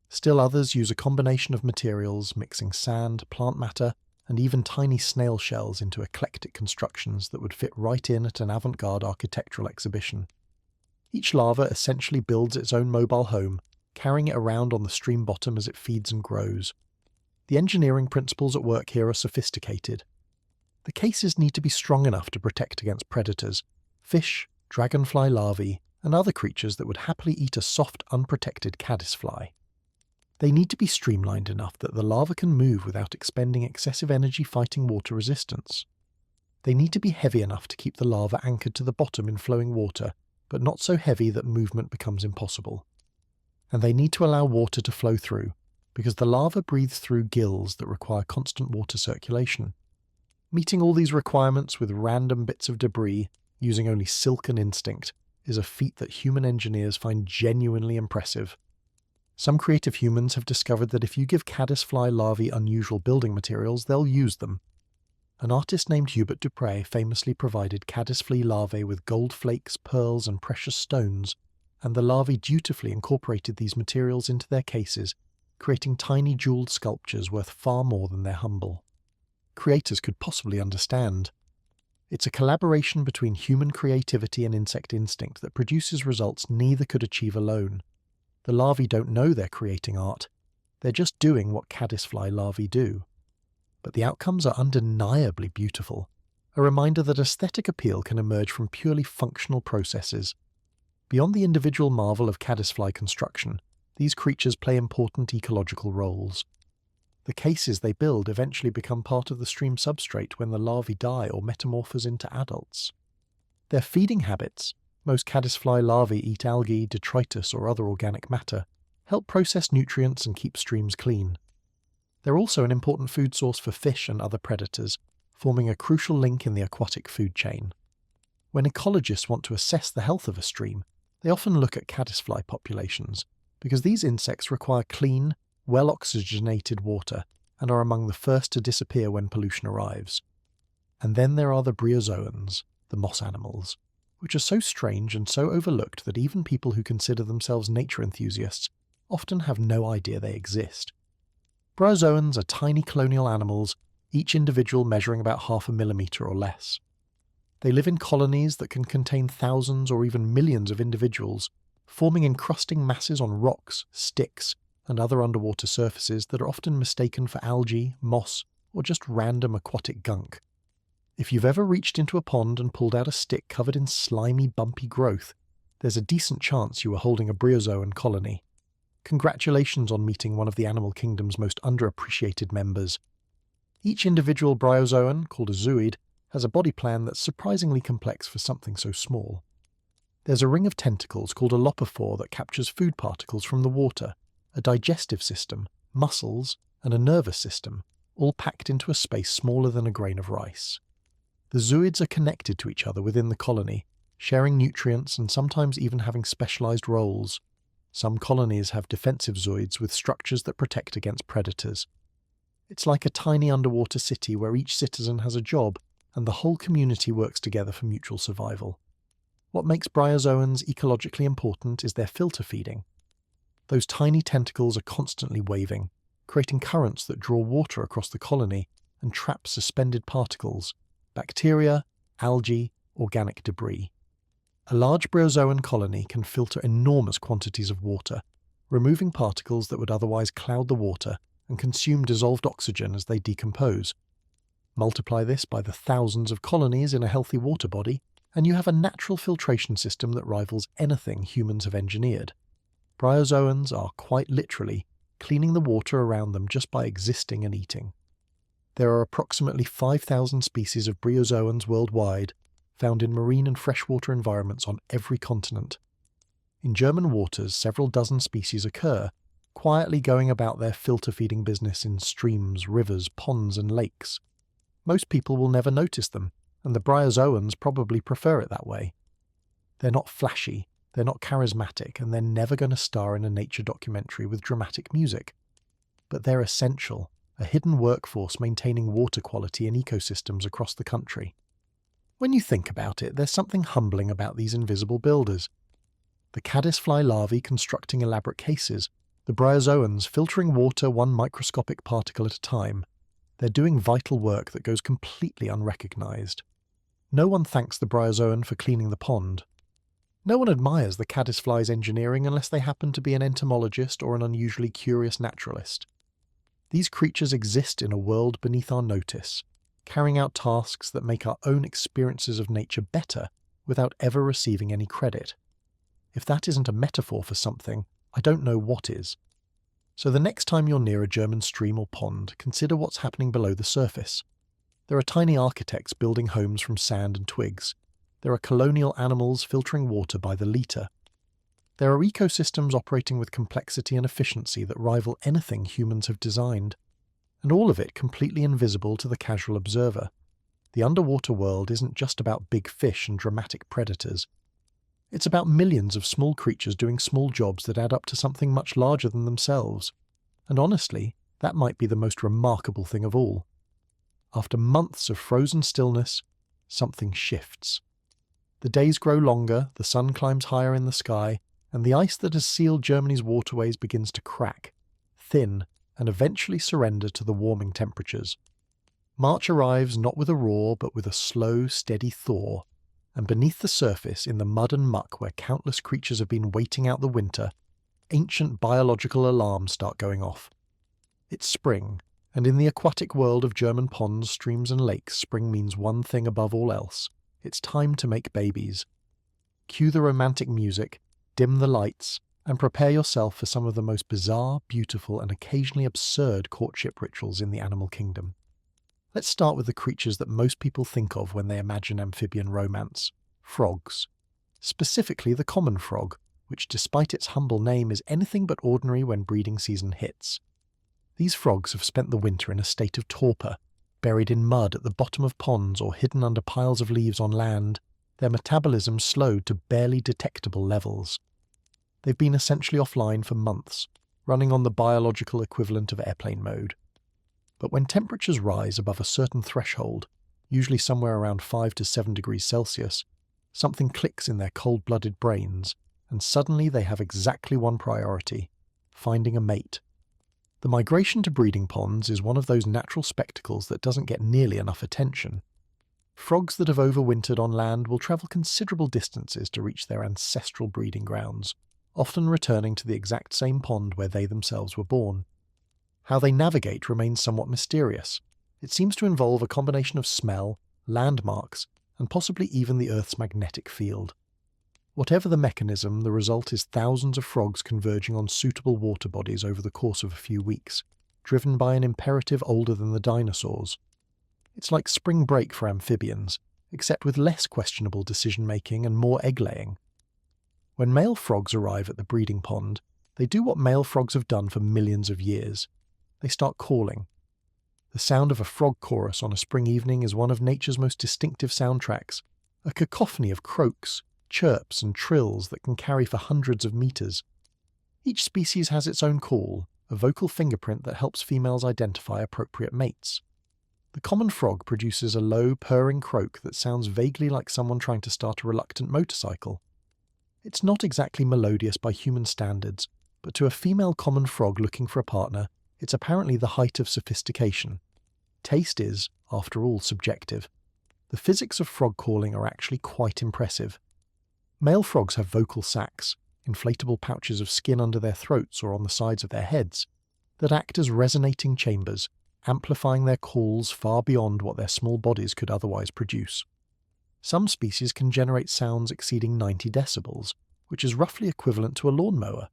Still others use a combination of materials, mixing sand, plant matter, and even tiny snail shells into eclectic constructions that would fit right in at an avant-garde architectural exhibition. Each larva essentially builds its own mobile home, carrying it around on the stream bottom as it feeds and grows. The engineering principles at work here are sophisticated. The cases need to be strong enough to protect against predators, fish, dragonfly larvae, and other creatures that would happily eat a soft, unprotected caddisfly. They need to be streamlined enough that the larva can move without expending excessive energy fighting water resistance. They need to be heavy enough to keep the larva anchored to the bottom in flowing water, but not so heavy that movement becomes impossible. And they need to allow water to flow through, because the larva breathes through gills that require constant water circulation. Meeting all these requirements with random bits of debris, using only silk and instinct, is a feat that human engineers find genuinely impressive. Some creative humans have discovered that if you give caddisfly larvae unusual building materials, they'll use them. An artist named Hubert Dupré famously provided caddisfly larvae with gold flakes, pearls, and precious stones, and the larvae dutifully incorporated these materials into their cases, creating tiny jeweled sculptures worth far more than their humble creators could possibly understand. It's a collaboration between human creativity and insect instinct that produces results neither could achieve alone. The larvae don't know they're creating art. They're just doing what caddisfly larvae do. But the outcomes are undeniably beautiful, a reminder that aesthetic appeal can emerge from purely functional processes. Beyond the individual marvel of caddisfly construction, these creatures play important ecological roles. The cases they build eventually become part of the stream substrate when the larvae die or metamorphose into adults. Their feeding habits, most caddisfly larvae eat algae, detritus, or other organic matter, help process nutrients and keep streams clean. They're also an important food source for fish and other predators, forming a crucial link in the aquatic food chain. When ecologists want to assess the health of a stream, they often look at caddisfly populations, because these insects require clean, well-oxygenated water and are among the first to disappear when pollution arrives. And then there are the bryozoans, the moss animals, which are so strange and so overlooked that even people who consider themselves nature enthusiasts often have no idea they exist. Bryozoans are tiny colonial animals, each individual measuring about 0.5 millimeter or less. They live in colonies that can contain thousands or even millions of individuals, forming encrusting masses on rocks, sticks, and other underwater surfaces that are often mistaken for algae, moss, or just random aquatic gunk. If you've ever reached into a pond and pulled out a stick covered in slimy, bumpy growth, there's a decent chance you were holding a bryozoan colony. Congratulations on meeting one of the animal kingdom's most underappreciated members. Each individual bryozoan, called a zooid, has a body plan that's surprisingly complex for something so small. There's a ring of tentacles called a lopophore that captures food particles from the water, a digestive system, muscles, and a nervous system, all packed into a space smaller than a grain of rice. The zooids are connected to each other within the colony, sharing nutrients and sometimes even having specialized roles. Some colonies have defensive zooids with structures that protect against predators. It's like a tiny underwater city where each citizen has a job and the whole community works together for mutual survival. What makes bryozoans ecologically important is their filter feeding. Those tiny tentacles are constantly waving, creating currents that draw water across the colony and trap suspended particles, bacteria, algae, organic debris. A large bryozoan colony can filter enormous quantities of water, removing particles that would otherwise cloud the water and consume dissolved oxygen as they decompose. Multiply this by the thousands of colonies in a healthy water body, and you have a natural filtration system that rivals anything humans have engineered. Bryozoans are, quite literally, cleaning the water around them just by existing and eating. There are approximately 5,000 species of bryozoans worldwide, found in marine and freshwater environments on every continent. In German waters, several dozen species occur, quietly going about their filter-feeding business in streams, rivers, ponds, and lakes. Most people will never notice them, and the bryozoans probably prefer it that way. They're not flashy, they're not charismatic, and they're never going to star in a nature documentary with dramatic music. But they're essential, a hidden workforce maintaining water quality in ecosystems across the country. When you think about it, there's something humbling about these invisible builders. The caddisfly larvae constructing elaborate cases, the bryozoans filtering water one microscopic particle at a time. They're doing vital work that goes completely unrecognized. No one thanks the bryozoan for cleaning the pond. No one admires the caddisfly's engineering unless they happen to be an entomologist or an unusually curious naturalist. These creatures exist in a world beneath our notice, carrying out tasks that make our own experiences of nature better without ever receiving any credit. If that isn't a metaphor for something, I don't know what is. So the next time you're near a German stream or pond, consider what's happening below the surface. There are tiny architects building homes from sand and twigs. There are colonial animals filtering water by the litre. There are ecosystems operating with complexity and efficiency that rival anything humans have designed, and all of it completely invisible to the casual observer. The underwater world isn't just about big fish and dramatic predators. It's about millions of small creatures doing small jobs that add up to something much larger than themselves. And honestly, that might be the most remarkable thing of all. After months of frozen stillness, something shifts. The days grow longer, the sun climbs higher in the sky, and the ice that has sealed Germany's waterways begins to crack, thin, and eventually surrender to the warming temperatures. March arrives not with a roar, but with a slow, steady thaw, and beneath the surface, in the mud and muck where countless creatures have been waiting out the winter, ancient biological alarms start going off. It's spring, and in the aquatic world of German ponds, streams and lakes, spring means one thing above all else. It's time to make babies. Cue the romantic music, dim the lights, and prepare yourself for some of the most bizarre, beautiful, and occasionally absurd courtship rituals in the animal kingdom. Let's start with the creatures that most people think of when they imagine amphibian romance: frogs. Specifically the common frog, which despite its humble name is anything but ordinary when breeding season hits. These frogs have spent the winter in a state of torpor, buried in mud at the bottom of ponds or hidden under piles of leaves on land, their metabolism slowed to barely detectable levels. They've been essentially offline for months, running on the biological equivalent of airplane mode. But when temperatures rise above a certain threshold, usually somewhere around 5 to 7 degrees Celsius, something clicks in their cold-blooded brains, and suddenly they have exactly one priority: finding a mate. The migration to breeding ponds is one of those natural spectacles that doesn't get nearly enough attention. Frogs that have overwintered on land will travel considerable distances to reach their ancestral breeding grounds, often returning to the exact same pond where they themselves were born. How they navigate remains somewhat mysterious. It seems to involve a combination of smell, landmarks, and possibly even the Earth's magnetic field. Whatever the mechanism, the result is thousands of frogs converging on suitable water bodies over the course of a few weeks, driven by an imperative older than the dinosaurs. It's like spring break for amphibians, except with less questionable decision-making and more egg-laying. When male frogs arrive at the breeding pond, they do what male frogs have done for millions of years. They start calling. The sound of a frog chorus on a spring evening is one of nature's most distinctive soundtracks, a cacophony of croaks, chirps and trills that can carry for hundreds of meters. Each species has its own call, a vocal fingerprint that helps females identify appropriate mates. The common frog produces a low, purring croak that sounds vaguely like someone trying to start a reluctant motorcycle. It's not exactly melodious by human standards, but to a female common frog looking for a partner, it's apparently the height of sophistication. Taste is, after all, subjective. The physics of frog calling are actually quite impressive. Male frogs have vocal sacs, inflatable pouches of skin under their throats or on the sides of their heads, that act as resonating chambers, amplifying their calls far beyond what their small bodies could otherwise produce. Some species can generate sounds exceeding 90 decibels, which is roughly equivalent to a lawnmower.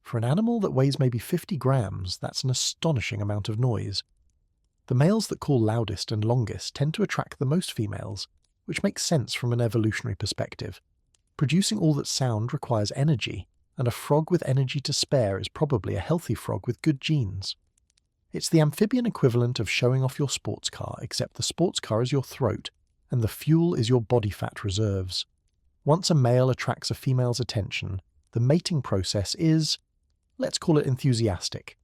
For an animal that weighs maybe 50 grams, that's an astonishing amount of noise. The males that call loudest and longest tend to attract the most females, which makes sense from an evolutionary perspective. Producing all that sound requires energy, and a frog with energy to spare is probably a healthy frog with good genes. It's the amphibian equivalent of showing off your sports car, except the sports car is your throat, and the fuel is your body fat reserves. Once a male attracts a female's attention, the mating process is, let's call it enthusiastic.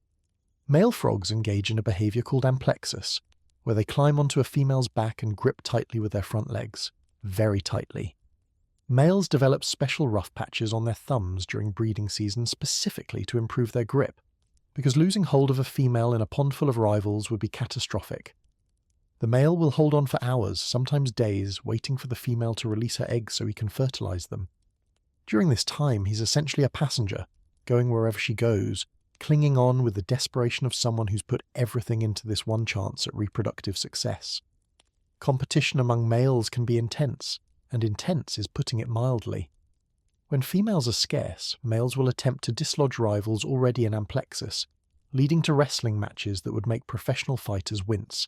Male frogs engage in a behavior called amplexus, where they climb onto a female's back and grip tightly with their front legs, very tightly. Males develop special rough patches on their thumbs during breeding season specifically to improve their grip, because losing hold of a female in a pond full of rivals would be catastrophic. The male will hold on for hours, sometimes days, waiting for the female to release her eggs so he can fertilize them. During this time, he's essentially a passenger, going wherever she goes, clinging on with the desperation of someone who's put everything into this one chance at reproductive success. Competition among males can be intense, and intense is putting it mildly. When females are scarce, males will attempt to dislodge rivals already in amplexus, leading to wrestling matches that would make professional fighters wince.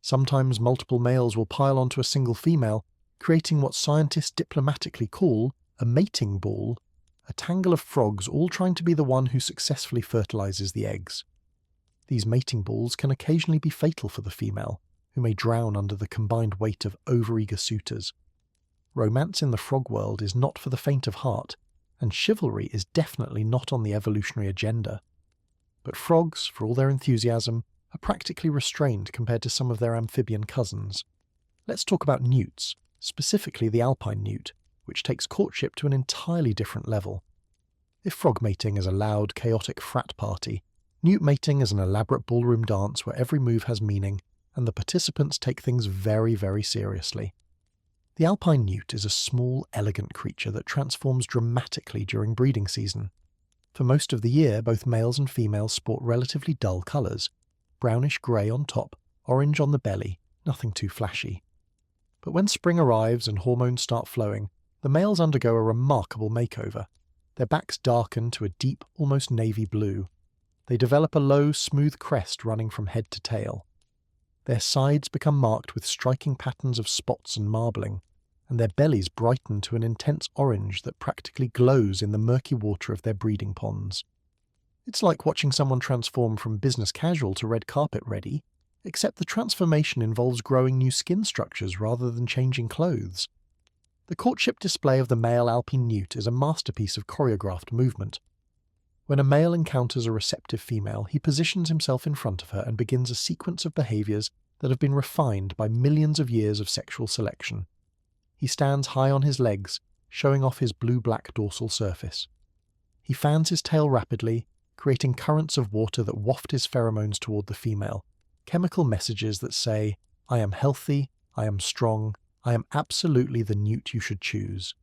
Sometimes multiple males will pile onto a single female, creating what scientists diplomatically call a mating ball, a tangle of frogs all trying to be the one who successfully fertilizes the eggs. These mating balls can occasionally be fatal for the female, who may drown under the combined weight of overeager suitors. Romance in the frog world is not for the faint of heart, and chivalry is definitely not on the evolutionary agenda. But frogs, for all their enthusiasm, are practically restrained compared to some of their amphibian cousins. Let's talk about newts, specifically the alpine newt, which takes courtship to an entirely different level. If frog mating is a loud, chaotic frat party, newt mating is an elaborate ballroom dance where every move has meaning, and the participants take things very, very seriously. The alpine newt is a small, elegant creature that transforms dramatically during breeding season. For most of the year, both males and females sport relatively dull colours, brownish-grey on top, orange on the belly, nothing too flashy. But when spring arrives and hormones start flowing, the males undergo a remarkable makeover. Their backs darken to a deep, almost navy blue. They develop a low, smooth crest running from head to tail. Their sides become marked with striking patterns of spots and marbling, and their bellies brighten to an intense orange that practically glows in the murky water of their breeding ponds. It's like watching someone transform from business casual to red carpet ready, except the transformation involves growing new skin structures rather than changing clothes. The courtship display of the male alpine newt is a masterpiece of choreographed movement. When a male encounters a receptive female, he positions himself in front of her and begins a sequence of behaviours that have been refined by millions of years of sexual selection. He stands high on his legs, showing off his blue-black dorsal surface. He fans his tail rapidly, creating currents of water that waft his pheromones toward the female, chemical messages that say, "I am healthy, I am strong, I am absolutely the newt you should choose."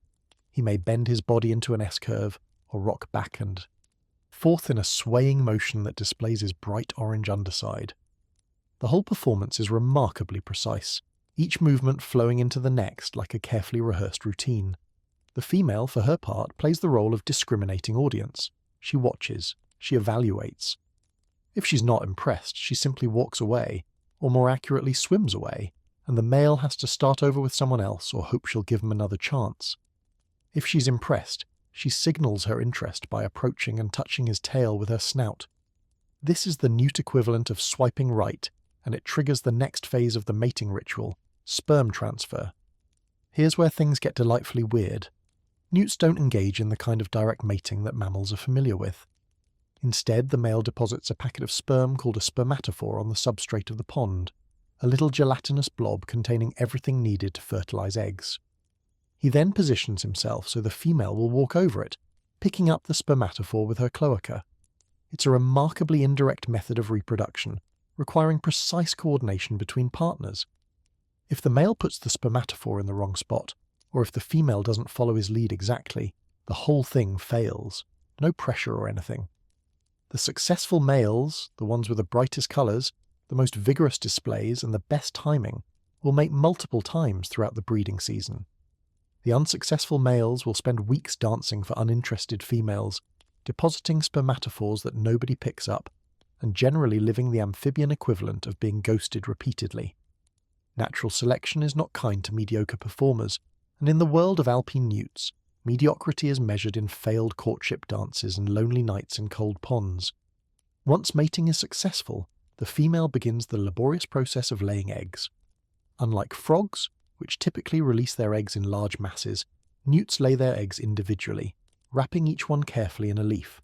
He may bend his body into an S-curve, or rock back forth in a swaying motion that displays his bright orange underside. The whole performance is remarkably precise, each movement flowing into the next like a carefully rehearsed routine. The female, for her part, plays the role of discriminating audience. She watches, she evaluates. If she's not impressed, she simply walks away, or more accurately swims away, and the male has to start over with someone else or hope she'll give him another chance. If she's impressed, she signals her interest by approaching and touching his tail with her snout. This is the newt equivalent of swiping right, and it triggers the next phase of the mating ritual, sperm transfer. Here's where things get delightfully weird. Newts don't engage in the kind of direct mating that mammals are familiar with. Instead, the male deposits a packet of sperm called a spermatophore on the substrate of the pond, a little gelatinous blob containing everything needed to fertilize eggs. He then positions himself so the female will walk over it, picking up the spermatophore with her cloaca. It's a remarkably indirect method of reproduction, requiring precise coordination between partners. If the male puts the spermatophore in the wrong spot, or if the female doesn't follow his lead exactly, the whole thing fails. No pressure or anything. The successful males, the ones with the brightest colours, the most vigorous displays, and the best timing, will mate multiple times throughout the breeding season. The unsuccessful males will spend weeks dancing for uninterested females, depositing spermatophores that nobody picks up, and generally living the amphibian equivalent of being ghosted repeatedly. Natural selection is not kind to mediocre performers, and in the world of alpine newts, mediocrity is measured in failed courtship dances and lonely nights in cold ponds. Once mating is successful, the female begins the laborious process of laying eggs. Unlike frogs, which typically release their eggs in large masses, newts lay their eggs individually, wrapping each one carefully in a leaf.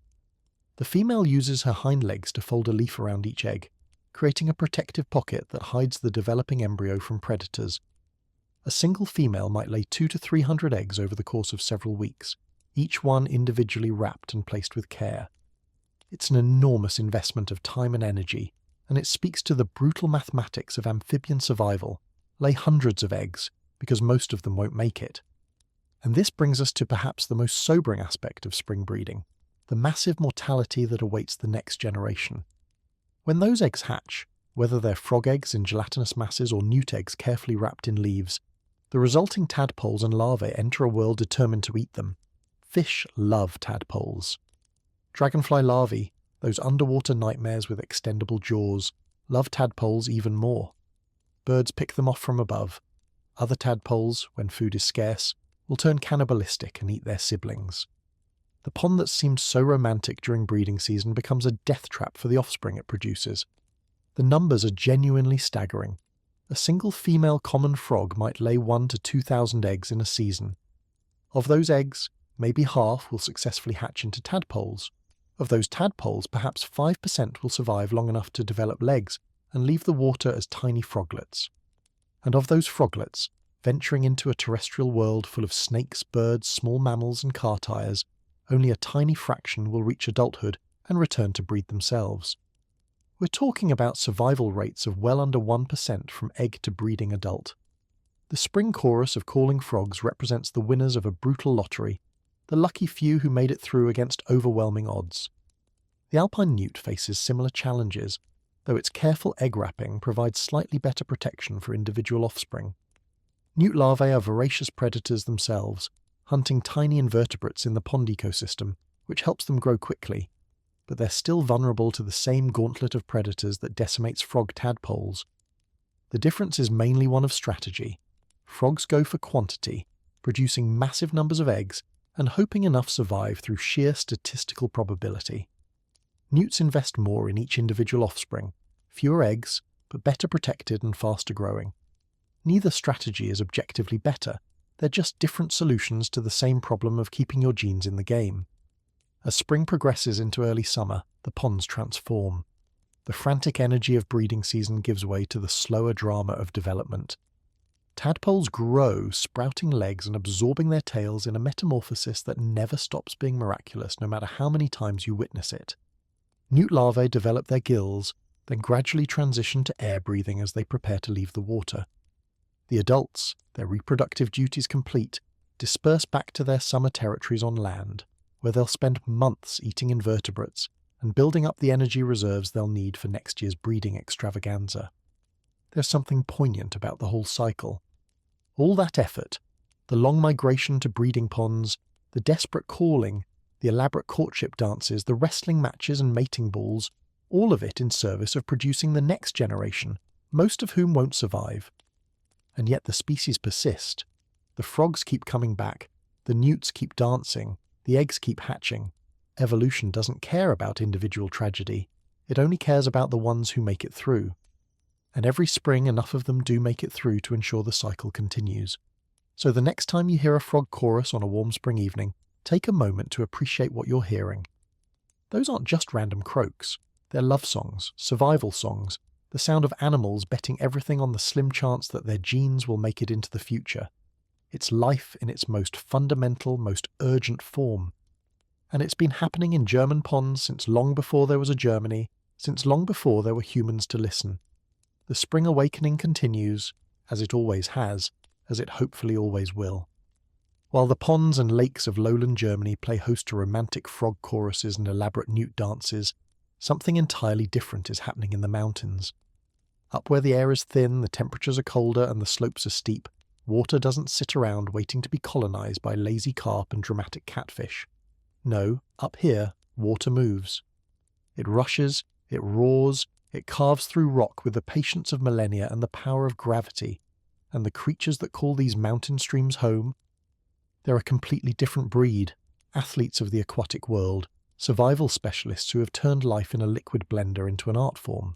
The female uses her hind legs to fold a leaf around each egg, creating a protective pocket that hides the developing embryo from predators. A single female might lay 200 to 300 eggs over the course of several weeks, each one individually wrapped and placed with care. It's an enormous investment of time and energy, and it speaks to the brutal mathematics of amphibian survival. Lay hundreds of eggs, because most of them won't make it. And this brings us to perhaps the most sobering aspect of spring breeding, the massive mortality that awaits the next generation. When those eggs hatch, whether they're frog eggs in gelatinous masses or newt eggs carefully wrapped in leaves, the resulting tadpoles and larvae enter a world determined to eat them. Fish love tadpoles. Dragonfly larvae, those underwater nightmares with extendable jaws, love tadpoles even more. Birds pick them off from above. Other tadpoles, when food is scarce, will turn cannibalistic and eat their siblings. The pond that seemed so romantic during breeding season becomes a death trap for the offspring it produces. The numbers are genuinely staggering. A single female common frog might lay 1,000 to 2,000 eggs in a season. Of those eggs, maybe half will successfully hatch into tadpoles. Of those tadpoles, perhaps 5% will survive long enough to develop legs and leave the water as tiny froglets. And of those froglets, venturing into a terrestrial world full of snakes, birds, small mammals and car tires, only a tiny fraction will reach adulthood and return to breed themselves. We're talking about survival rates of well under 1% from egg to breeding adult. The spring chorus of calling frogs represents the winners of a brutal lottery, the lucky few who made it through against overwhelming odds. The alpine newt faces similar challenges, though its careful egg wrapping provides slightly better protection for individual offspring. Newt larvae are voracious predators themselves, hunting tiny invertebrates in the pond ecosystem, which helps them grow quickly, but they're still vulnerable to the same gauntlet of predators that decimates frog tadpoles. The difference is mainly one of strategy. Frogs go for quantity, producing massive numbers of eggs and hoping enough survive through sheer statistical probability. Newts invest more in each individual offspring, fewer eggs, but better protected and faster growing. Neither strategy is objectively better, they're just different solutions to the same problem of keeping your genes in the game. As spring progresses into early summer, the ponds transform. The frantic energy of breeding season gives way to the slower drama of development. Tadpoles grow, sprouting legs and absorbing their tails in a metamorphosis that never stops being miraculous no matter how many times you witness it. Newt larvae develop their gills, then gradually transition to air breathing as they prepare to leave the water. The adults, their reproductive duties complete, disperse back to their summer territories on land, where they'll spend months eating invertebrates and building up the energy reserves they'll need for next year's breeding extravaganza. There's something poignant about the whole cycle. All that effort, the long migration to breeding ponds, the desperate calling, the elaborate courtship dances, the wrestling matches and mating balls, all of it in service of producing the next generation, most of whom won't survive. And yet the species persist. The frogs keep coming back, the newts keep dancing, the eggs keep hatching. Evolution doesn't care about individual tragedy, it only cares about the ones who make it through. And every spring enough of them do make it through to ensure the cycle continues. So the next time you hear a frog chorus on a warm spring evening, take a moment to appreciate what you're hearing. Those aren't just random croaks, they're love songs, survival songs, the sound of animals betting everything on the slim chance that their genes will make it into the future. It's life in its most fundamental, most urgent form. And it's been happening in German ponds since long before there was a Germany, since long before there were humans to listen. The spring awakening continues, as it always has, as it hopefully always will. While the ponds and lakes of lowland Germany play host to romantic frog choruses and elaborate newt dances, something entirely different is happening in the mountains. Up where the air is thin, the temperatures are colder and the slopes are steep, water doesn't sit around waiting to be colonized by lazy carp and dramatic catfish. No, up here, water moves. It rushes, it roars, it carves through rock with the patience of millennia and the power of gravity, and the creatures that call these mountain streams home, they're a completely different breed, athletes of the aquatic world, survival specialists who have turned life in a liquid blender into an art form.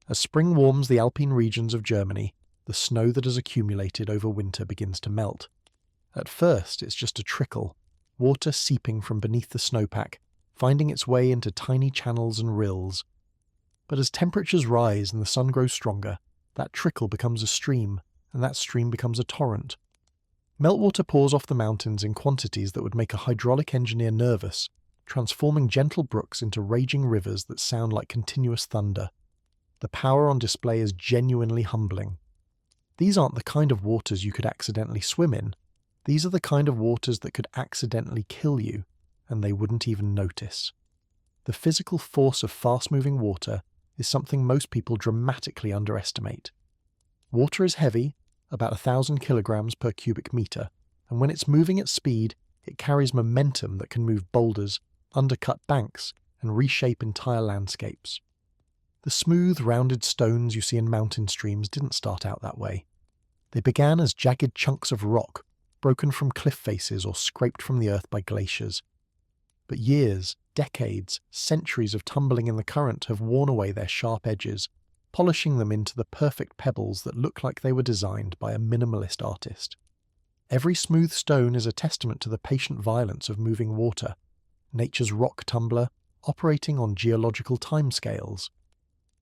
As spring warms the alpine regions of Germany, the snow that has accumulated over winter begins to melt. At first, it's just a trickle, water seeping from beneath the snowpack, finding its way into tiny channels and rills. But as temperatures rise and the sun grows stronger, that trickle becomes a stream, and that stream becomes a torrent. Meltwater pours off the mountains in quantities that would make a hydraulic engineer nervous, transforming gentle brooks into raging rivers that sound like continuous thunder. The power on display is genuinely humbling. These aren't the kind of waters you could accidentally swim in. These are the kind of waters that could accidentally kill you, and they wouldn't even notice. The physical force of fast-moving water is something most people dramatically underestimate. Water is heavy, about 1,000 kilograms per cubic meter, and when it's moving at speed, it carries momentum that can move boulders, undercut banks, and reshape entire landscapes. The smooth, rounded stones you see in mountain streams didn't start out that way. They began as jagged chunks of rock, broken from cliff faces or scraped from the earth by glaciers. But years, decades, centuries of tumbling in the current have worn away their sharp edges, polishing them into the perfect pebbles that look like they were designed by a minimalist artist. Every smooth stone is a testament to the patient violence of moving water, nature's rock tumbler operating on geological timescales.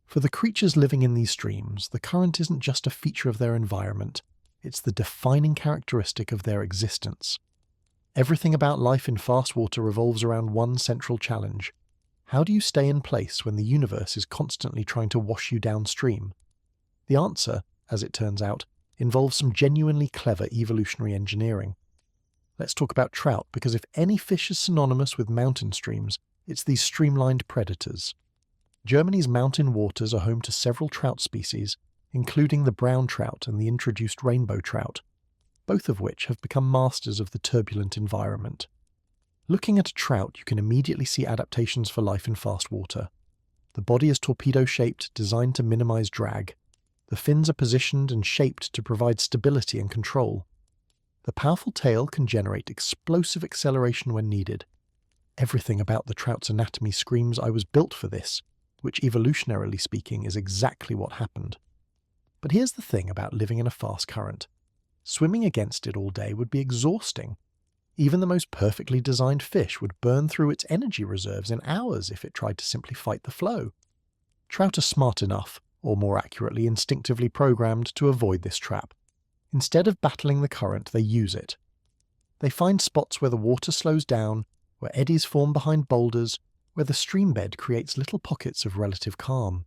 For the creatures living in these streams, the current isn't just a feature of their environment, it's the defining characteristic of their existence. Everything about life in fast water revolves around one central challenge. How do you stay in place when the universe is constantly trying to wash you downstream? The answer, as it turns out, involves some genuinely clever evolutionary engineering. Let's talk about trout, because if any fish is synonymous with mountain streams, it's these streamlined predators. Germany's mountain waters are home to several trout species, including the brown trout and the introduced rainbow trout, both of which have become masters of the turbulent environment. Looking at a trout, you can immediately see adaptations for life in fast water. The body is torpedo-shaped, designed to minimize drag. The fins are positioned and shaped to provide stability and control. The powerful tail can generate explosive acceleration when needed. Everything about the trout's anatomy screams, "I was built for this," which evolutionarily speaking is exactly what happened. But here's the thing about living in a fast current. Swimming against it all day would be exhausting. Even the most perfectly designed fish would burn through its energy reserves in hours if it tried to simply fight the flow. Trout are smart enough, or more accurately instinctively programmed, to avoid this trap. Instead of battling the current, they use it. They find spots where the water slows down, where eddies form behind boulders, where the stream bed creates little pockets of relative calm.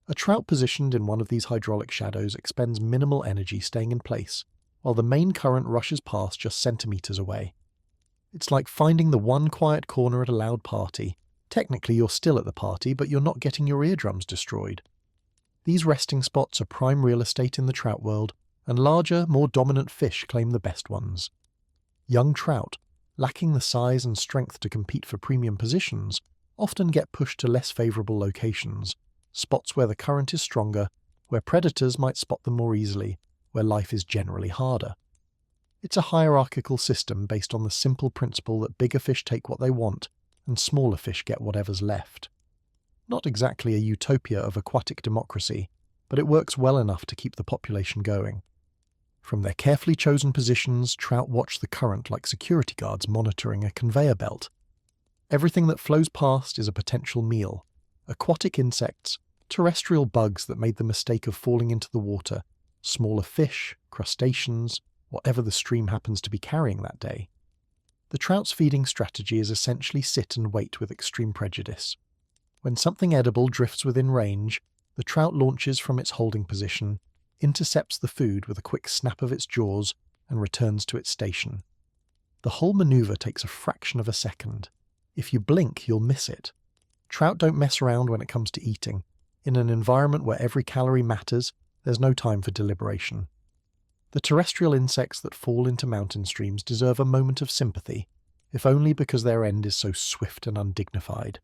A trout positioned in one of these hydraulic shadows expends minimal energy staying in place, while the main current rushes past just centimeters away. It's like finding the one quiet corner at a loud party. Technically you're still at the party, but you're not getting your eardrums destroyed. These resting spots are prime real estate in the trout world, and larger, more dominant fish claim the best ones. Young trout, lacking the size and strength to compete for premium positions, often get pushed to less favourable locations, spots where the current is stronger, where predators might spot them more easily, where life is generally harder. It's a hierarchical system based on the simple principle that bigger fish take what they want, and smaller fish get whatever's left. Not exactly a utopia of aquatic democracy, but it works well enough to keep the population going. From their carefully chosen positions, trout watch the current like security guards monitoring a conveyor belt. Everything that flows past is a potential meal. Aquatic insects, terrestrial bugs that made the mistake of falling into the water, smaller fish, crustaceans, whatever the stream happens to be carrying that day. The trout's feeding strategy is essentially sit and wait with extreme prejudice. When something edible drifts within range, the trout launches from its holding position, intercepts the food with a quick snap of its jaws, and returns to its station. The whole maneuver takes a fraction of a second. If you blink, you'll miss it. Trout don't mess around when it comes to eating. In an environment where every calorie matters, there's no time for deliberation. The terrestrial insects that fall into mountain streams deserve a moment of sympathy, if only because their end is so swift and undignified.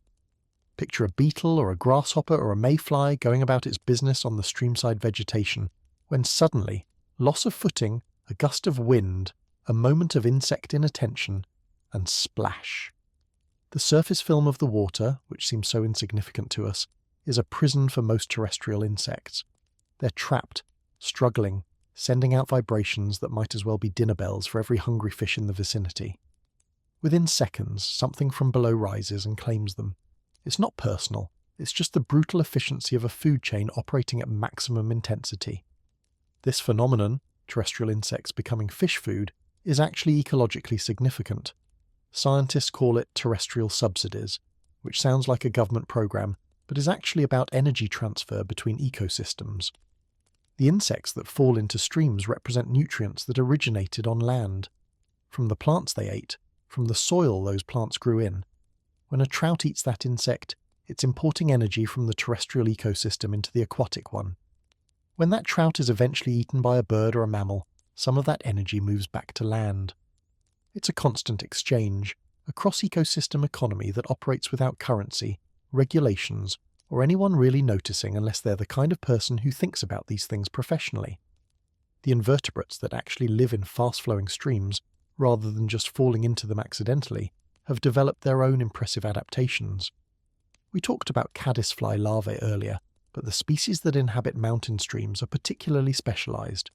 Picture a beetle or a grasshopper or a mayfly going about its business on the streamside vegetation, when suddenly, loss of footing, a gust of wind, a moment of insect inattention, and splash. The surface film of the water, which seems so insignificant to us, is a prison for most terrestrial insects. They're trapped, struggling, sending out vibrations that might as well be dinner bells for every hungry fish in the vicinity. Within seconds, something from below rises and claims them. It's not personal, it's just the brutal efficiency of a food chain operating at maximum intensity. This phenomenon, terrestrial insects becoming fish food, is actually ecologically significant. Scientists call it terrestrial subsidies, which sounds like a government program, but is actually about energy transfer between ecosystems. The insects that fall into streams represent nutrients that originated on land, from the plants they ate, from the soil those plants grew in. When a trout eats that insect, it's importing energy from the terrestrial ecosystem into the aquatic one. When that trout is eventually eaten by a bird or a mammal, some of that energy moves back to land. It's a constant exchange, a cross-ecosystem economy that operates without currency, regulations, or anyone really noticing unless they're the kind of person who thinks about these things professionally. The invertebrates that actually live in fast-flowing streams, rather than just falling into them accidentally, have developed their own impressive adaptations. We talked about caddisfly larvae earlier, but the species that inhabit mountain streams are particularly specialized.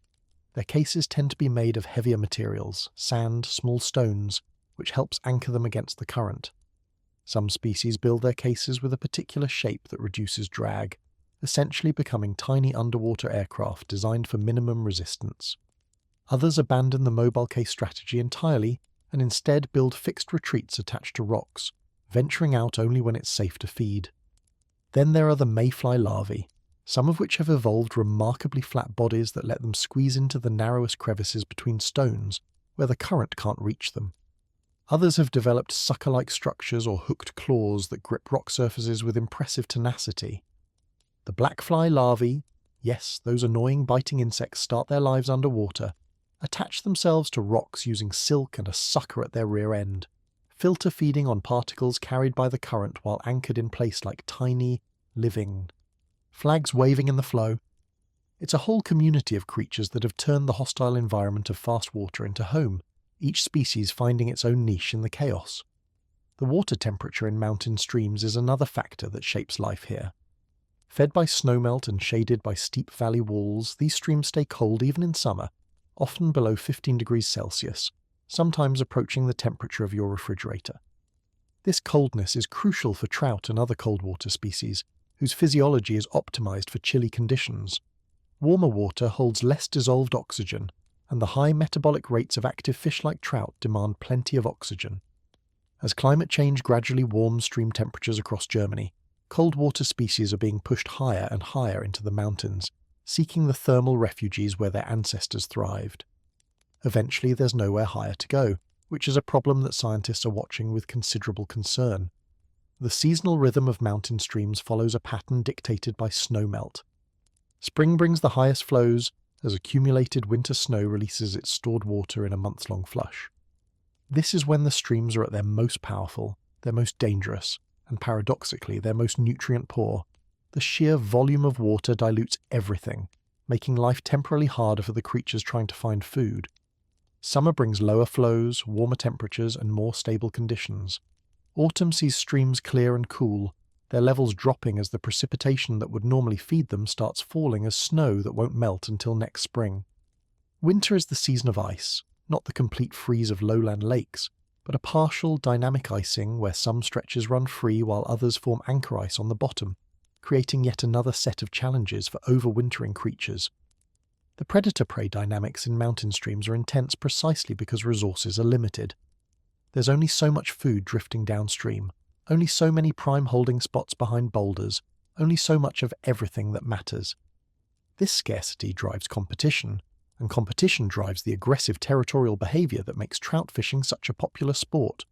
Their cases tend to be made of heavier materials, sand, small stones, which helps anchor them against the current. Some species build their cases with a particular shape that reduces drag, essentially becoming tiny underwater aircraft designed for minimum resistance. Others abandon the mobile case strategy entirely and instead build fixed retreats attached to rocks, venturing out only when it's safe to feed. Then there are the mayfly larvae, some of which have evolved remarkably flat bodies that let them squeeze into the narrowest crevices between stones, where the current can't reach them. Others have developed sucker-like structures or hooked claws that grip rock surfaces with impressive tenacity. The blackfly larvae, yes, those annoying biting insects start their lives underwater, attach themselves to rocks using silk and a sucker at their rear end, filter feeding on particles carried by the current while anchored in place like tiny, living flags waving in the flow. It's a whole community of creatures that have turned the hostile environment of fast water into home, each species finding its own niche in the chaos. The water temperature in mountain streams is another factor that shapes life here. Fed by snowmelt and shaded by steep valley walls, these streams stay cold even in summer, often below 15 degrees Celsius, sometimes approaching the temperature of your refrigerator. This coldness is crucial for trout and other cold water species, whose physiology is optimized for chilly conditions. Warmer water holds less dissolved oxygen, and the high metabolic rates of active fish like trout demand plenty of oxygen. As climate change gradually warms stream temperatures across Germany, cold water species are being pushed higher and higher into the mountains, seeking the thermal refuges where their ancestors thrived. Eventually there's nowhere higher to go, which is a problem that scientists are watching with considerable concern. The seasonal rhythm of mountain streams follows a pattern dictated by snowmelt. Spring brings the highest flows, as accumulated winter snow releases its stored water in a months-long flush. This is when the streams are at their most powerful, their most dangerous, and paradoxically their most nutrient-poor. The sheer volume of water dilutes everything, making life temporarily harder for the creatures trying to find food. Summer brings lower flows, warmer temperatures, and more stable conditions. Autumn sees streams clear and cool, their levels dropping as the precipitation that would normally feed them starts falling as snow that won't melt until next spring. Winter is the season of ice, not the complete freeze of lowland lakes, but a partial dynamic icing where some stretches run free while others form anchor ice on the bottom, creating yet another set of challenges for overwintering creatures. The predator-prey dynamics in mountain streams are intense precisely because resources are limited. There's only so much food drifting downstream, only so many prime holding spots behind boulders, only so much of everything that matters. This scarcity drives competition, and competition drives the aggressive territorial behavior that makes trout fishing such a popular sport.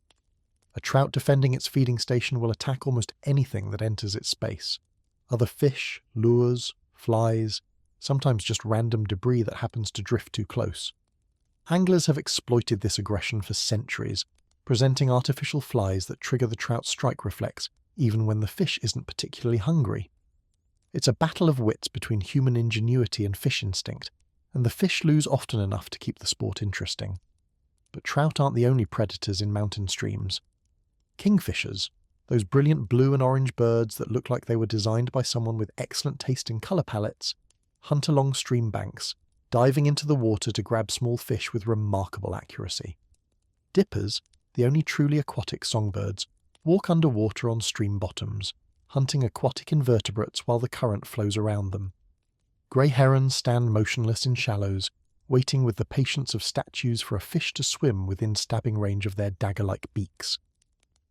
A trout defending its feeding station will attack almost anything that enters its space. Other fish, lures, flies, sometimes just random debris that happens to drift too close. Anglers have exploited this aggression for centuries, presenting artificial flies that trigger the trout's strike reflex even when the fish isn't particularly hungry. It's a battle of wits between human ingenuity and fish instinct, and the fish lose often enough to keep the sport interesting. But trout aren't the only predators in mountain streams. Kingfishers, those brilliant blue and orange birds that look like they were designed by someone with excellent taste in colour palettes, hunt along stream banks, diving into the water to grab small fish with remarkable accuracy. Dippers, the only truly aquatic songbirds, walk underwater on stream bottoms, hunting aquatic invertebrates while the current flows around them. Grey herons stand motionless in shallows, waiting with the patience of statues for a fish to swim within stabbing range of their dagger-like beaks.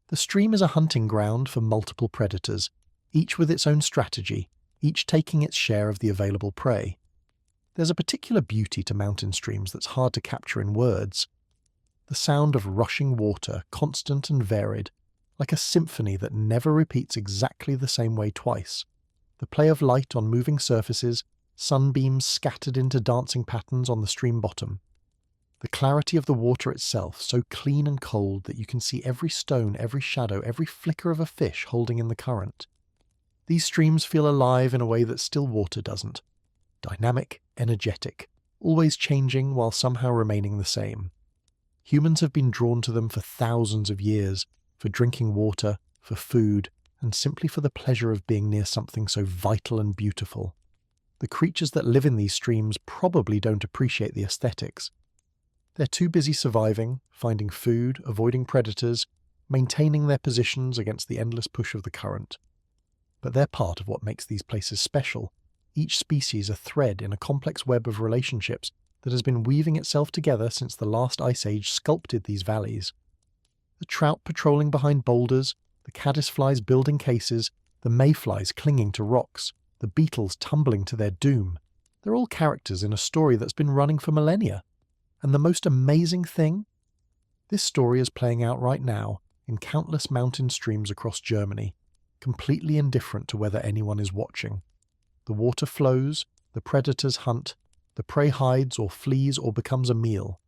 The stream is a hunting ground for multiple predators, each with its own strategy, each taking its share of the available prey. There's a particular beauty to mountain streams that's hard to capture in words. The sound of rushing water, constant and varied, like a symphony that never repeats exactly the same way twice. The play of light on moving surfaces, sunbeams scattered into dancing patterns on the stream bottom. The clarity of the water itself, so clean and cold that you can see every stone, every shadow, every flicker of a fish holding in the current. These streams feel alive in a way that still water doesn't. Dynamic, energetic, always changing while somehow remaining the same. Humans have been drawn to them for thousands of years, for drinking water, for food, and simply for the pleasure of being near something so vital and beautiful. The creatures that live in these streams probably don't appreciate the aesthetics. They're too busy surviving, finding food, avoiding predators, maintaining their positions against the endless push of the current. But they're part of what makes these places special, each species a thread in a complex web of relationships that has been weaving itself together since the last ice age sculpted these valleys. The trout patrolling behind boulders, the caddisflies building cases, the mayflies clinging to rocks, the beetles tumbling to their doom. They're all characters in a story that's been running for millennia. And the most amazing thing? This story is playing out right now in countless mountain streams across Germany, completely indifferent to whether anyone is watching. The water flows, the predators hunt, the prey hides or flees or becomes a meal.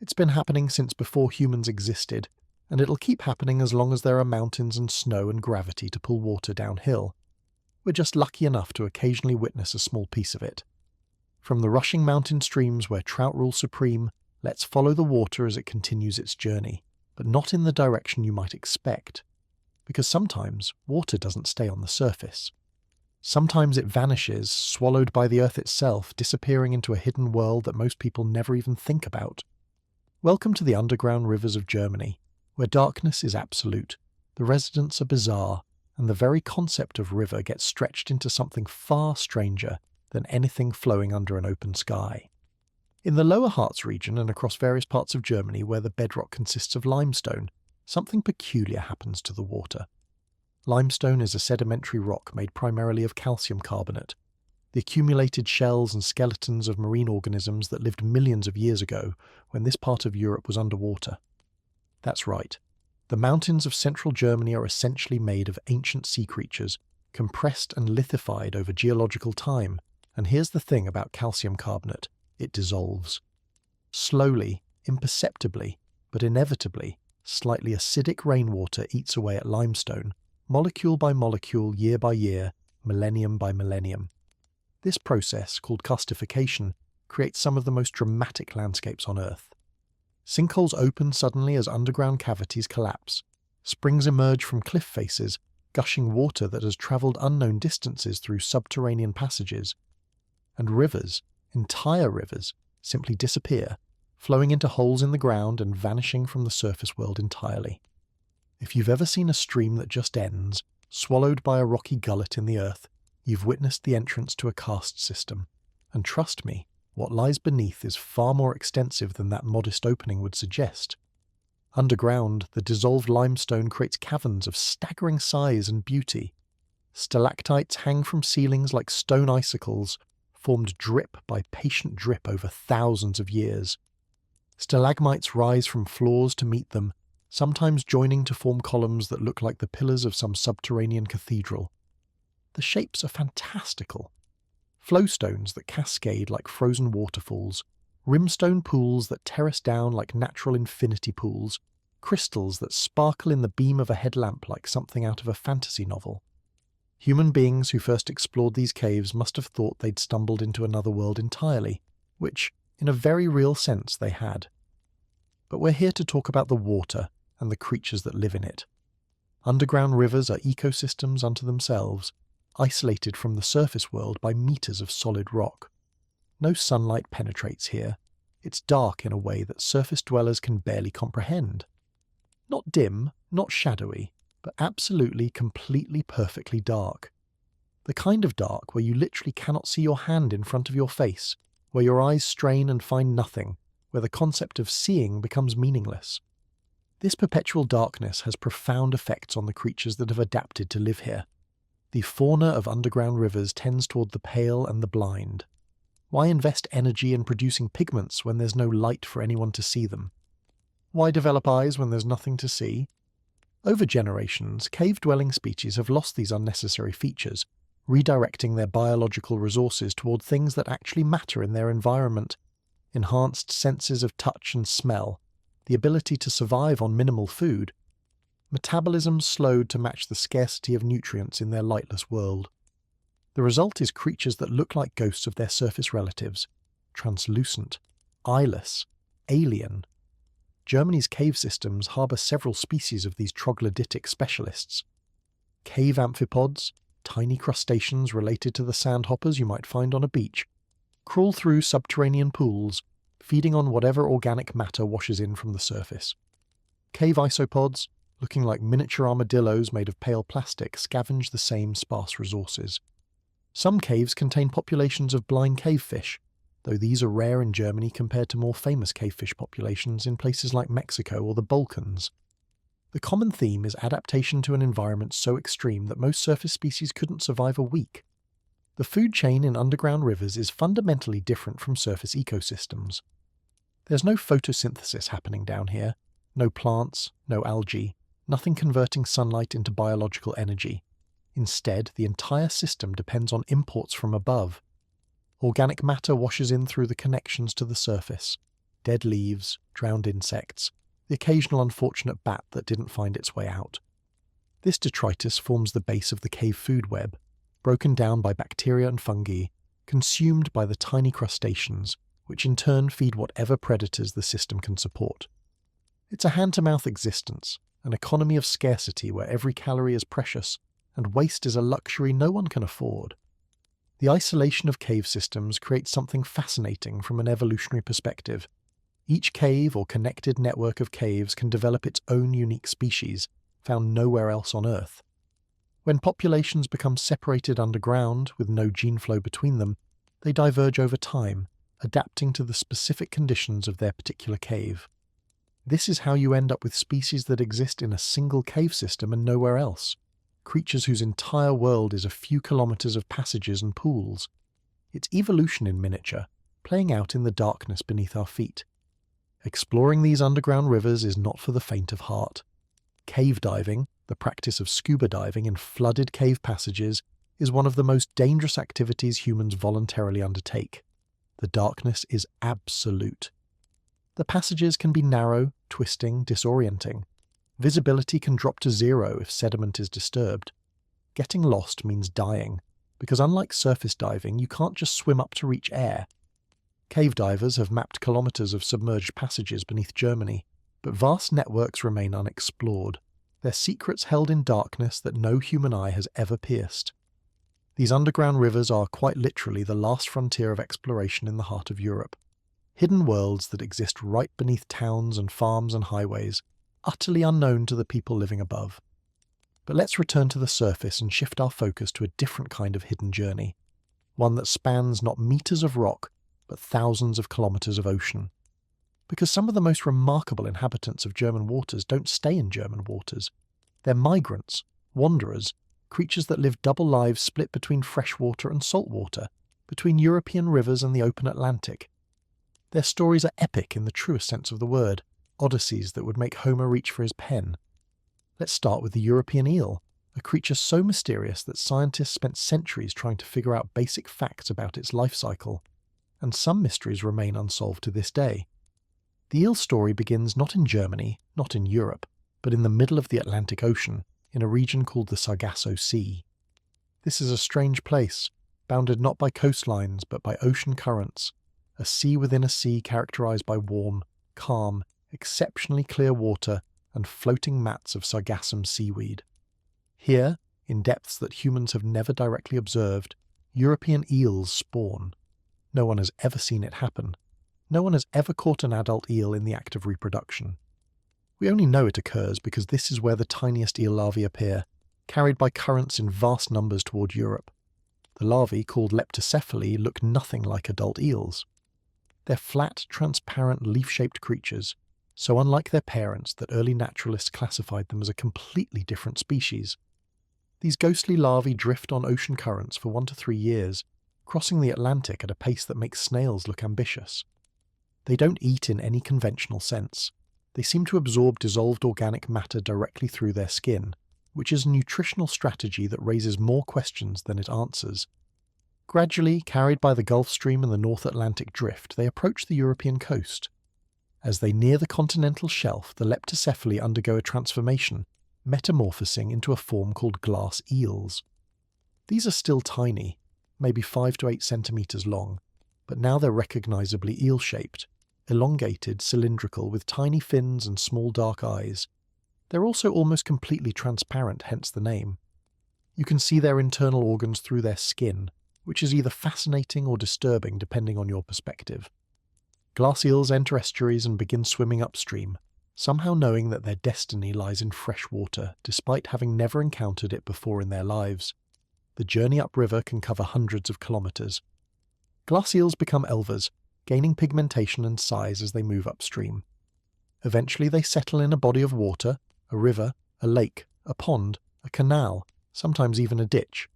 It's been happening since before humans existed, and it'll keep happening as long as there are mountains and snow and gravity to pull water downhill. We're just lucky enough to occasionally witness a small piece of it. From the rushing mountain streams where trout rule supreme, let's follow the water as it continues its journey, but not in the direction you might expect. Because sometimes water doesn't stay on the surface. Sometimes it vanishes, swallowed by the earth itself, disappearing into a hidden world that most people never even think about. Welcome to the underground rivers of Germany, where darkness is absolute, the residents are bizarre, and the very concept of river gets stretched into something far stranger than anything flowing under an open sky. In the lower Harz region and across various parts of Germany where the bedrock consists of limestone, something peculiar happens to the water. Limestone is a sedimentary rock made primarily of calcium carbonate, the accumulated shells and skeletons of marine organisms that lived millions of years ago when this part of Europe was underwater. That's right. The mountains of central Germany are essentially made of ancient sea creatures, compressed and lithified over geological time. And here's the thing about calcium carbonate: it dissolves. Slowly, imperceptibly, but inevitably, slightly acidic rainwater eats away at limestone, molecule by molecule, year by year, millennium by millennium. This process, called karstification, creates some of the most dramatic landscapes on Earth. Sinkholes open suddenly as underground cavities collapse. Springs emerge from cliff faces, gushing water that has travelled unknown distances through subterranean passages. And rivers, entire rivers, simply disappear, flowing into holes in the ground and vanishing from the surface world entirely. If you've ever seen a stream that just ends, swallowed by a rocky gullet in the earth, you've witnessed the entrance to a karst system. And trust me, what lies beneath is far more extensive than that modest opening would suggest. Underground, the dissolved limestone creates caverns of staggering size and beauty. Stalactites hang from ceilings like stone icicles, formed drip by patient drip over thousands of years. Stalagmites rise from floors to meet them, sometimes joining to form columns that look like the pillars of some subterranean cathedral. The shapes are fantastical. Flowstones that cascade like frozen waterfalls, rimstone pools that terrace down like natural infinity pools, crystals that sparkle in the beam of a headlamp like something out of a fantasy novel. Human beings who first explored these caves must have thought they'd stumbled into another world entirely, which, in a very real sense, they had. But we're here to talk about the water and the creatures that live in it. Underground rivers are ecosystems unto themselves, isolated from the surface world by meters of solid rock. No sunlight penetrates here. It's dark in a way that surface dwellers can barely comprehend. Not dim, not shadowy, but absolutely, completely, perfectly dark. The kind of dark where you literally cannot see your hand in front of your face, where your eyes strain and find nothing, where the concept of seeing becomes meaningless. This perpetual darkness has profound effects on the creatures that have adapted to live here. The fauna of underground rivers tends toward the pale and the blind. Why invest energy in producing pigments when there's no light for anyone to see them? Why develop eyes when there's nothing to see? Over generations, cave-dwelling species have lost these unnecessary features, redirecting their biological resources toward things that actually matter in their environment: enhanced senses of touch and smell, the ability to survive on minimal food, metabolism slowed to match the scarcity of nutrients in their lightless world. The result is creatures that look like ghosts of their surface relatives, translucent, eyeless, alien. Germany's cave systems harbour several species of these troglodytic specialists. Cave amphipods, tiny crustaceans related to the sandhoppers you might find on a beach, crawl through subterranean pools, feeding on whatever organic matter washes in from the surface. Cave isopods, looking like miniature armadillos made of pale plastic, scavenge the same sparse resources. Some caves contain populations of blind cavefish, though these are rare in Germany compared to more famous cavefish populations in places like Mexico or the Balkans. The common theme is adaptation to an environment so extreme that most surface species couldn't survive a week. The food chain in underground rivers is fundamentally different from surface ecosystems. There's no photosynthesis happening down here, no plants, no algae, nothing converting sunlight into biological energy. Instead, the entire system depends on imports from above. Organic matter washes in through the connections to the surface: dead leaves, drowned insects, the occasional unfortunate bat that didn't find its way out. This detritus forms the base of the cave food web, broken down by bacteria and fungi, consumed by the tiny crustaceans, which in turn feed whatever predators the system can support. It's a hand-to-mouth existence, an economy of scarcity where every calorie is precious, and waste is a luxury no one can afford. The isolation of cave systems creates something fascinating from an evolutionary perspective. Each cave or connected network of caves can develop its own unique species, found nowhere else on Earth. When populations become separated underground, with no gene flow between them, they diverge over time, adapting to the specific conditions of their particular cave. This is how you end up with species that exist in a single cave system and nowhere else. Creatures whose entire world is a few kilometers of passages and pools. It's evolution in miniature, playing out in the darkness beneath our feet. Exploring these underground rivers is not for the faint of heart. Cave diving, the practice of scuba diving in flooded cave passages, is one of the most dangerous activities humans voluntarily undertake. The darkness is absolute. The passages can be narrow, twisting, disorienting. Visibility can drop to zero if sediment is disturbed. Getting lost means dying, because unlike surface diving, you can't just swim up to reach air. Cave divers have mapped kilometers of submerged passages beneath Germany, but vast networks remain unexplored, their secrets held in darkness that no human eye has ever pierced. These underground rivers are quite literally the last frontier of exploration in the heart of Europe. Hidden worlds that exist right beneath towns and farms and highways, utterly unknown to the people living above. But let's return to the surface and shift our focus to a different kind of hidden journey, one that spans not meters of rock, but thousands of kilometers of ocean. Because some of the most remarkable inhabitants of German waters don't stay in German waters. They're migrants, wanderers, creatures that live double lives split between freshwater and saltwater, between European rivers and the open Atlantic. Their stories are epic in the truest sense of the word, odysseys that would make Homer reach for his pen. Let's start with the European eel, a creature so mysterious that scientists spent centuries trying to figure out basic facts about its life cycle, and some mysteries remain unsolved to this day. The eel story begins not in Germany, not in Europe, but in the middle of the Atlantic Ocean, in a region called the Sargasso Sea. This is a strange place, bounded not by coastlines but by ocean currents, a sea within a sea characterized by warm, calm, exceptionally clear water and floating mats of sargassum seaweed. Here, in depths that humans have never directly observed, European eels spawn. No one has ever seen it happen. No one has ever caught an adult eel in the act of reproduction. We only know it occurs because this is where the tiniest eel larvae appear, carried by currents in vast numbers toward Europe. The larvae, called leptocephali, look nothing like adult eels. They're flat, transparent, leaf-shaped creatures, so unlike their parents that early naturalists classified them as a completely different species. These ghostly larvae drift on ocean currents for 1 to 3 years, crossing the Atlantic at a pace that makes snails look ambitious. They don't eat in any conventional sense. They seem to absorb dissolved organic matter directly through their skin, which is a nutritional strategy that raises more questions than it answers. Gradually, carried by the Gulf Stream and the North Atlantic Drift, they approach the European coast. As they near the continental shelf, the leptocephali undergo a transformation, metamorphosing into a form called glass eels. These are still tiny, maybe 5 to 8 centimeters long, but now they're recognizably eel-shaped, elongated, cylindrical, with tiny fins and small dark eyes. They're also almost completely transparent, hence the name. You can see their internal organs through their skin, which is either fascinating or disturbing depending on your perspective. Glass eels enter estuaries and begin swimming upstream, somehow knowing that their destiny lies in fresh water, despite having never encountered it before in their lives. The journey upriver can cover hundreds of kilometers. Glass eels become elvers, gaining pigmentation and size as they move upstream. Eventually they settle in a body of water, a river, a lake, a pond, a canal, sometimes even a ditch,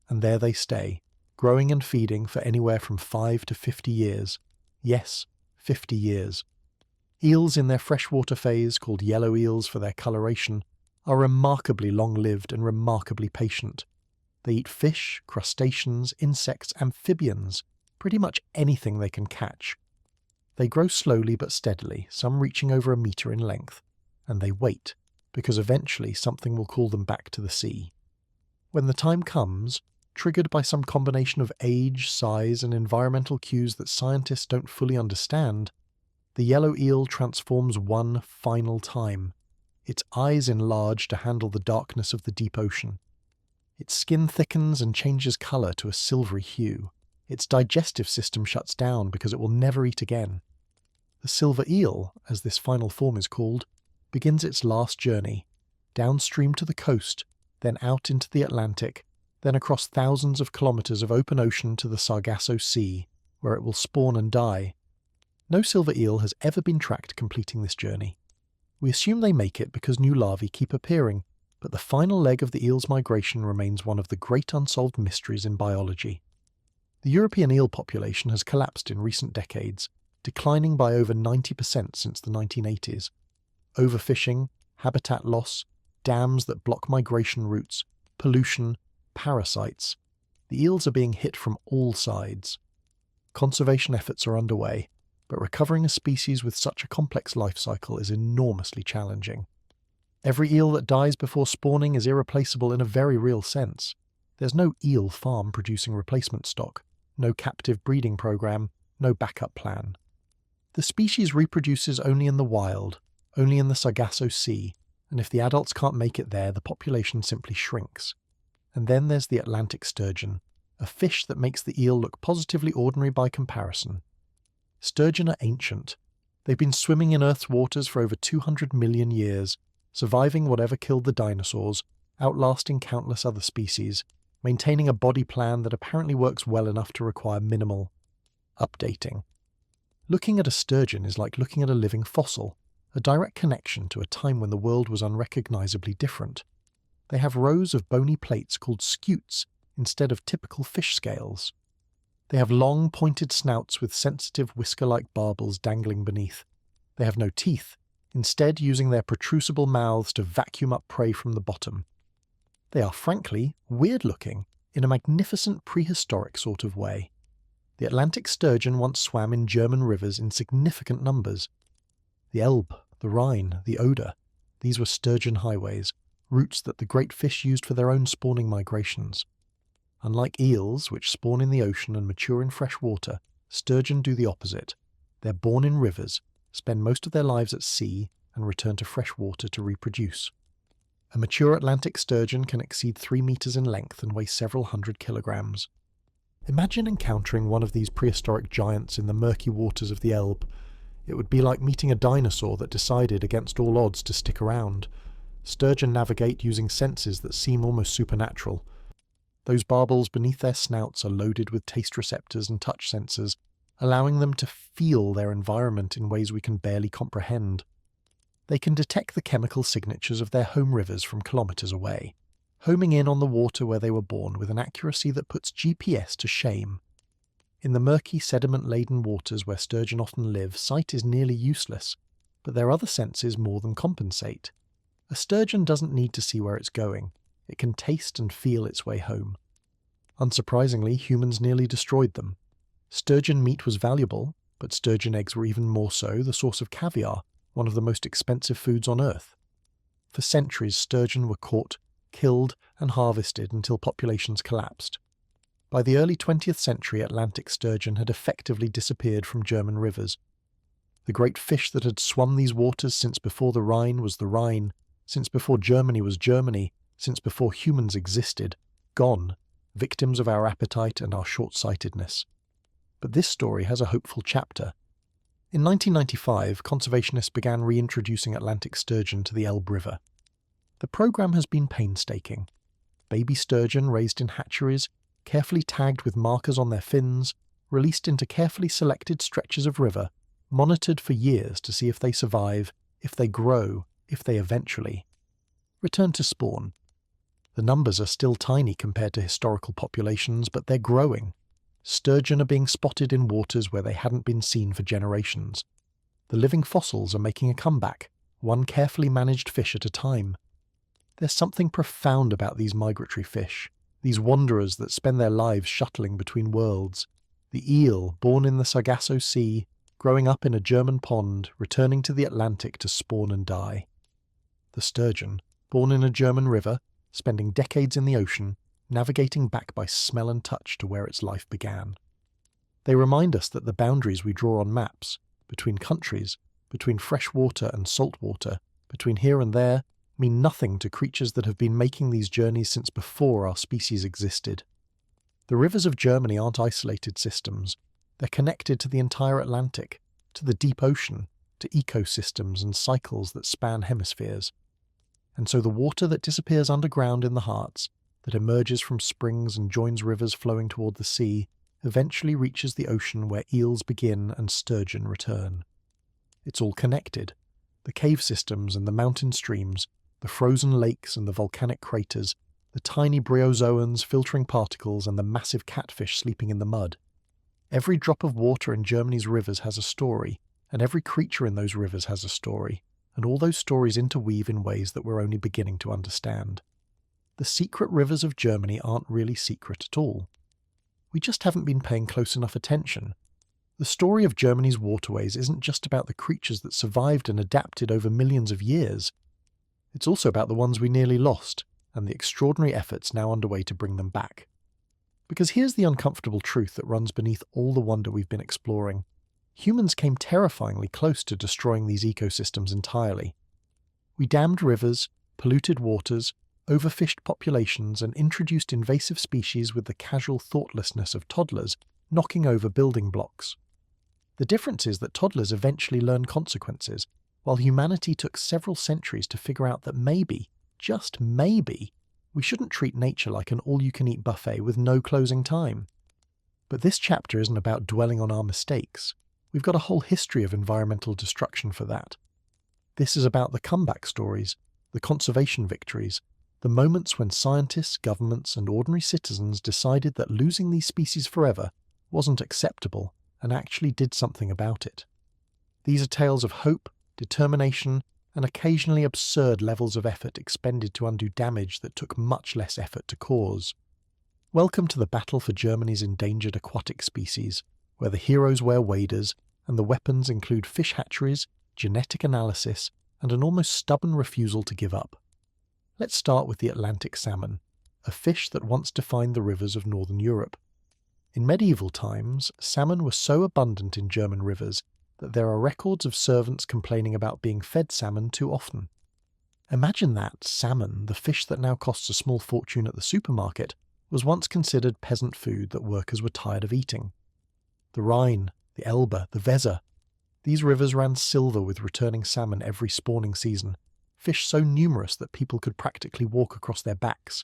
and there they stay, growing and feeding for anywhere from 5 to 50 years. Yes, 50 years. Eels in their freshwater phase, called yellow eels for their coloration, are remarkably long-lived and remarkably patient. They eat fish, crustaceans, insects, amphibians, pretty much anything they can catch. They grow slowly but steadily, some reaching over a meter in length, and they wait, because eventually something will call them back to the sea. When the time comes, triggered by some combination of age, size, and environmental cues that scientists don't fully understand, the yellow eel transforms one final time. Its eyes enlarge to handle the darkness of the deep ocean. Its skin thickens and changes colour to a silvery hue. Its digestive system shuts down because it will never eat again. The silver eel, as this final form is called, begins its last journey, downstream to the coast, then out into the Atlantic, then across thousands of kilometres of open ocean to the Sargasso Sea, where it will spawn and die. No silver eel has ever been tracked completing this journey. We assume they make it because new larvae keep appearing, but the final leg of the eel's migration remains one of the great unsolved mysteries in biology. The European eel population has collapsed in recent decades, declining by over 90% since the 1980s. Overfishing, habitat loss, dams that block migration routes, pollution, parasites. The eels are being hit from all sides. Conservation efforts are underway, but recovering a species with such a complex life cycle is enormously challenging. Every eel that dies before spawning is irreplaceable in a very real sense. There's no eel farm producing replacement stock, no captive breeding program, no backup plan. The species reproduces only in the wild, only in the Sargasso Sea, and if the adults can't make it there, the population simply shrinks. And then there's the Atlantic sturgeon, a fish that makes the eel look positively ordinary by comparison. Sturgeon are ancient. They've been swimming in Earth's waters for over 200 million years, surviving whatever killed the dinosaurs, outlasting countless other species, maintaining a body plan that apparently works well enough to require minimal updating. Looking at a sturgeon is like looking at a living fossil, a direct connection to a time when the world was unrecognizably different. They have rows of bony plates called scutes instead of typical fish scales. They have long, pointed snouts with sensitive whisker-like barbels dangling beneath. They have no teeth, instead using their protrusible mouths to vacuum up prey from the bottom. They are, frankly, weird-looking, in a magnificent prehistoric sort of way. The Atlantic sturgeon once swam in German rivers in significant numbers. The Elbe, the Rhine, the Oder, these were sturgeon highways, routes that the great fish used for their own spawning migrations. Unlike eels, which spawn in the ocean and mature in fresh water, sturgeon do the opposite. They're born in rivers, spend most of their lives at sea, and return to fresh water to reproduce. A mature Atlantic sturgeon can exceed 3 meters in length and weigh several hundred kilograms. Imagine encountering one of these prehistoric giants in the murky waters of the Elbe. It would be like meeting a dinosaur that decided against all odds to stick around. Sturgeon navigate using senses that seem almost supernatural. Those barbels beneath their snouts are loaded with taste receptors and touch sensors, allowing them to feel their environment in ways we can barely comprehend. They can detect the chemical signatures of their home rivers from kilometres away, homing in on the water where they were born with an accuracy that puts GPS to shame. In the murky, sediment-laden waters where sturgeon often live, sight is nearly useless, but their other senses more than compensate. A sturgeon doesn't need to see where it's going. It can taste and feel its way home. Unsurprisingly, humans nearly destroyed them. Sturgeon meat was valuable, but sturgeon eggs were even more so the source of caviar, one of the most expensive foods on Earth. For centuries, sturgeon were caught, killed, and harvested until populations collapsed. By the early 20th century, Atlantic sturgeon had effectively disappeared from German rivers. The great fish that had swum these waters since before the Rhine was the Rhine, since before Germany was Germany, since before humans existed, gone, victims of our appetite and our short-sightedness. But this story has a hopeful chapter. In 1995, conservationists began reintroducing Atlantic sturgeon to the Elbe River. The program has been painstaking. Baby sturgeon raised in hatcheries, carefully tagged with markers on their fins, released into carefully selected stretches of river, monitored for years to see if they survive, if they grow, if they eventually return to spawn. The numbers are still tiny compared to historical populations, but they're growing. Sturgeon are being spotted in waters where they hadn't been seen for generations. The living fossils are making a comeback, one carefully managed fish at a time. There's something profound about these migratory fish, these wanderers that spend their lives shuttling between worlds. The eel, born in the Sargasso Sea, growing up in a German pond, returning to the Atlantic to spawn and die. The sturgeon, born in a German river, spending decades in the ocean, navigating back by smell and touch to where its life began. They remind us that the boundaries we draw on maps, between countries, between fresh water and salt water, between here and there, mean nothing to creatures that have been making these journeys since before our species existed. The rivers of Germany aren't isolated systems. They're connected to the entire Atlantic, to the deep ocean, to ecosystems and cycles that span hemispheres. And so the water that disappears underground in the Harz, that emerges from springs and joins rivers flowing toward the sea, eventually reaches the ocean where eels begin and sturgeon return. It's all connected. The cave systems and the mountain streams, the frozen lakes and the volcanic craters, the tiny bryozoans filtering particles and the massive catfish sleeping in the mud. Every drop of water in Germany's rivers has a story, and every creature in those rivers has a story, and all those stories interweave in ways that we're only beginning to understand. The secret rivers of Germany aren't really secret at all. We just haven't been paying close enough attention. The story of Germany's waterways isn't just about the creatures that survived and adapted over millions of years. It's also about the ones we nearly lost, and the extraordinary efforts now underway to bring them back. Because here's the uncomfortable truth that runs beneath all the wonder we've been exploring. Humans came terrifyingly close to destroying these ecosystems entirely. We dammed rivers, polluted waters, overfished populations, and introduced invasive species with the casual thoughtlessness of toddlers knocking over building blocks. The difference is that toddlers eventually learn consequences, while humanity took several centuries to figure out that maybe, just maybe, we shouldn't treat nature like an all-you-can-eat buffet with no closing time. But this chapter isn't about dwelling on our mistakes. We've got a whole history of environmental destruction for that. This is about the comeback stories, the conservation victories, the moments when scientists, governments, and ordinary citizens decided that losing these species forever wasn't acceptable and actually did something about it. These are tales of hope, determination, and occasionally absurd levels of effort expended to undo damage that took much less effort to cause. Welcome to the battle for Germany's endangered aquatic species, where the heroes wear waders and the weapons include fish hatcheries, genetic analysis, and an almost stubborn refusal to give up. Let's start with the Atlantic salmon, a fish that once defined the rivers of northern Europe. In medieval times, salmon were so abundant in German rivers that there are records of servants complaining about being fed salmon too often. Imagine that salmon, the fish that now costs a small fortune at the supermarket, was once considered peasant food that workers were tired of eating. The Rhine, the Elbe, the Weser. These rivers ran silver with returning salmon every spawning season, fish so numerous that people could practically walk across their backs.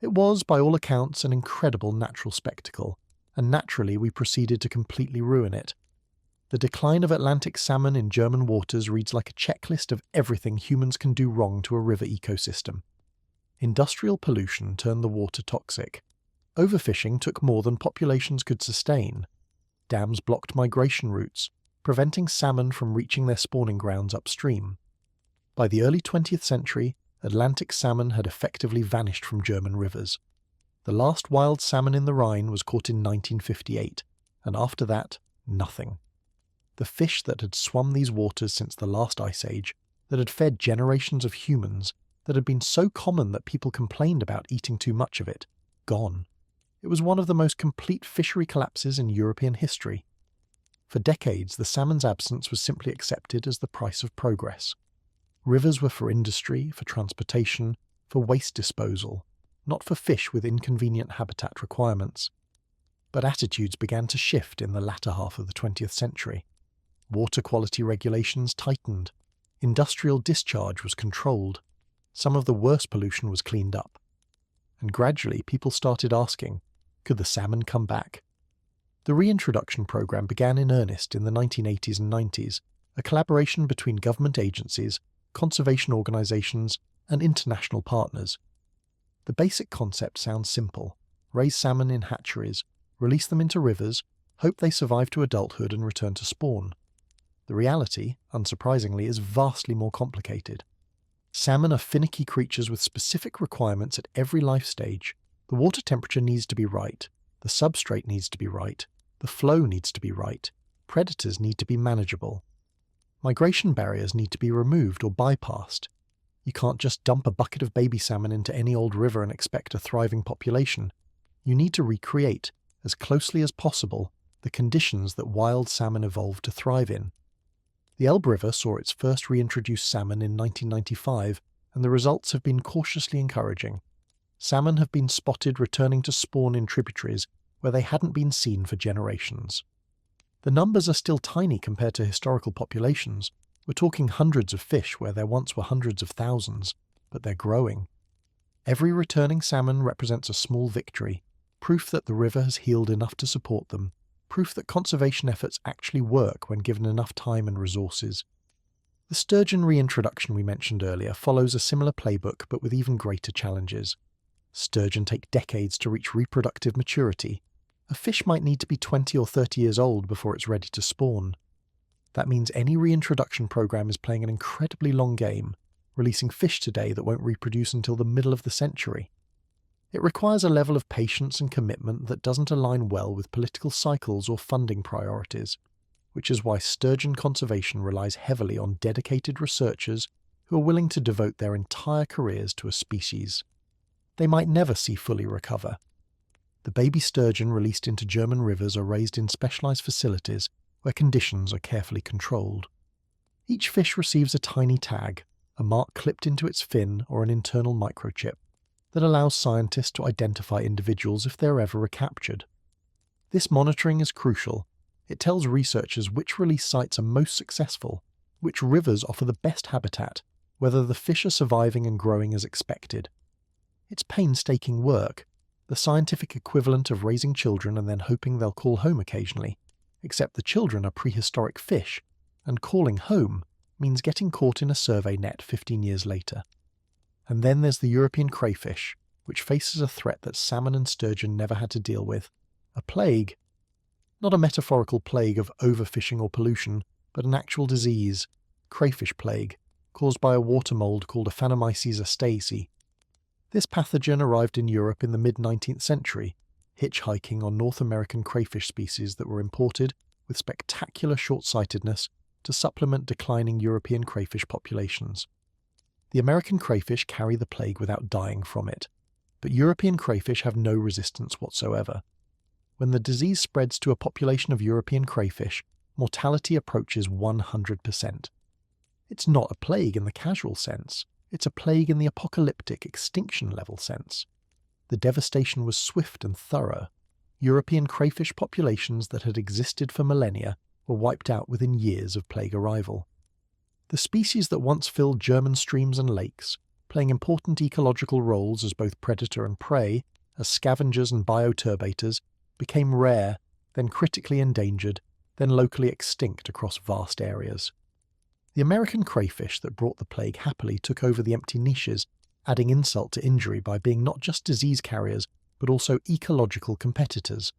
It was, by all accounts, an incredible natural spectacle, and naturally we proceeded to completely ruin it. The decline of Atlantic salmon in German waters reads like a checklist of everything humans can do wrong to a river ecosystem. Industrial pollution turned the water toxic. Overfishing took more than populations could sustain. Dams blocked migration routes, preventing salmon from reaching their spawning grounds upstream. By the early 20th century, Atlantic salmon had effectively vanished from German rivers. The last wild salmon in the Rhine was caught in 1958, and after that, nothing. The fish that had swum these waters since the last ice age, that had fed generations of humans, that had been so common that people complained about eating too much of it, gone. It was one of the most complete fishery collapses in European history. For decades, the salmon's absence was simply accepted as the price of progress. Rivers were for industry, for transportation, for waste disposal, not for fish with inconvenient habitat requirements. But attitudes began to shift in the latter half of the 20th century. Water quality regulations tightened. Industrial discharge was controlled. Some of the worst pollution was cleaned up. And gradually people started asking, could the salmon come back? The reintroduction program began in earnest in the 1980s and 90s, a collaboration between government agencies, conservation organizations, and international partners. The basic concept sounds simple. Raise salmon in hatcheries, release them into rivers, hope they survive to adulthood and return to spawn. The reality, unsurprisingly, is vastly more complicated. Salmon are finicky creatures with specific requirements at every life stage. The water temperature needs to be right, the substrate needs to be right, the flow needs to be right, predators need to be manageable. Migration barriers need to be removed or bypassed. You can't just dump a bucket of baby salmon into any old river and expect a thriving population. You need to recreate, as closely as possible, the conditions that wild salmon evolved to thrive in. The Elbe River saw its first reintroduced salmon in 1995, and the results have been cautiously encouraging. Salmon have been spotted returning to spawn in tributaries where they hadn't been seen for generations. The numbers are still tiny compared to historical populations. We're talking hundreds of fish where there once were hundreds of thousands, but they're growing. Every returning salmon represents a small victory, proof that the river has healed enough to support them, proof that conservation efforts actually work when given enough time and resources. The sturgeon reintroduction we mentioned earlier follows a similar playbook but with even greater challenges. Sturgeon take decades to reach reproductive maturity. A fish might need to be 20 or 30 years old before it's ready to spawn. That means any reintroduction program is playing an incredibly long game, releasing fish today that won't reproduce until the middle of the century. It requires a level of patience and commitment that doesn't align well with political cycles or funding priorities, which is why sturgeon conservation relies heavily on dedicated researchers who are willing to devote their entire careers to a species. They might never see fully recover. The baby sturgeon released into German rivers are raised in specialized facilities where conditions are carefully controlled. Each fish receives a tiny tag, a mark clipped into its fin or an internal microchip, that allows scientists to identify individuals if they're ever recaptured. This monitoring is crucial. It tells researchers which release sites are most successful, which rivers offer the best habitat, whether the fish are surviving and growing as expected. It's painstaking work, the scientific equivalent of raising children and then hoping they'll call home occasionally, except the children are prehistoric fish, and calling home means getting caught in a survey net 15 years later. And then there's the European crayfish, which faces a threat that salmon and sturgeon never had to deal with. A plague. Not a metaphorical plague of overfishing or pollution, but an actual disease, crayfish plague, caused by a water mold called Aphanomyces astacei. This pathogen arrived in Europe in the mid-19th century, hitchhiking on North American crayfish species that were imported with spectacular short-sightedness to supplement declining European crayfish populations. The American crayfish carry the plague without dying from it, but European crayfish have no resistance whatsoever. When the disease spreads to a population of European crayfish, mortality approaches 100%. It's not a plague in the casual sense, it's a plague in the apocalyptic extinction-level sense. The devastation was swift and thorough. European crayfish populations that had existed for millennia were wiped out within years of plague arrival. The species that once filled German streams and lakes, playing important ecological roles as both predator and prey, as scavengers and bioturbators, became rare, then critically endangered, then locally extinct across vast areas. The American crayfish that brought the plague happily took over the empty niches, adding insult to injury by being not just disease carriers, but also ecological competitors.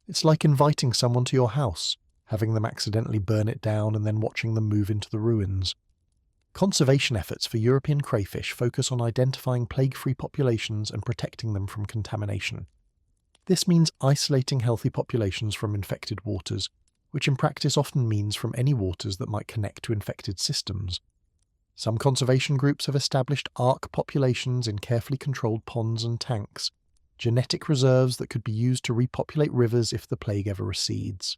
It's like inviting someone to your house, having them accidentally burn it down and then watching them move into the ruins. Conservation efforts for European crayfish focus on identifying plague-free populations and protecting them from contamination. This means isolating healthy populations from infected waters, which in practice often means from any waters that might connect to infected systems. Some conservation groups have established ark populations in carefully controlled ponds and tanks, genetic reserves that could be used to repopulate rivers if the plague ever recedes.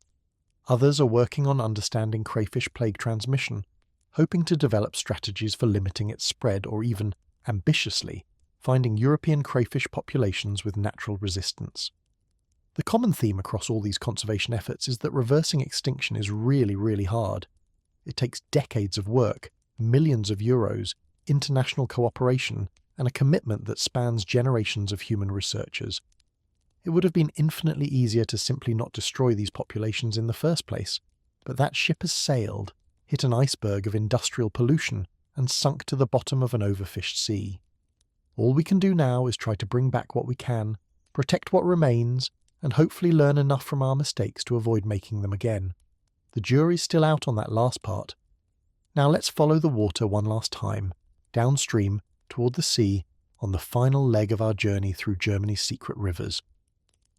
Others are working on understanding crayfish plague transmission, hoping to develop strategies for limiting its spread or even, ambitiously, finding European crayfish populations with natural resistance. The common theme across all these conservation efforts is that reversing extinction is really hard. It takes decades of work, millions of euros, international cooperation, and a commitment that spans generations of human researchers. It would have been infinitely easier to simply not destroy these populations in the first place, but that ship has sailed, hit an iceberg of industrial pollution, and sunk to the bottom of an overfished sea. All we can do now is try to bring back what we can, protect what remains, and hopefully learn enough from our mistakes to avoid making them again. The jury's still out on that last part. Now let's follow the water one last time, downstream, toward the sea, on the final leg of our journey through Germany's secret rivers.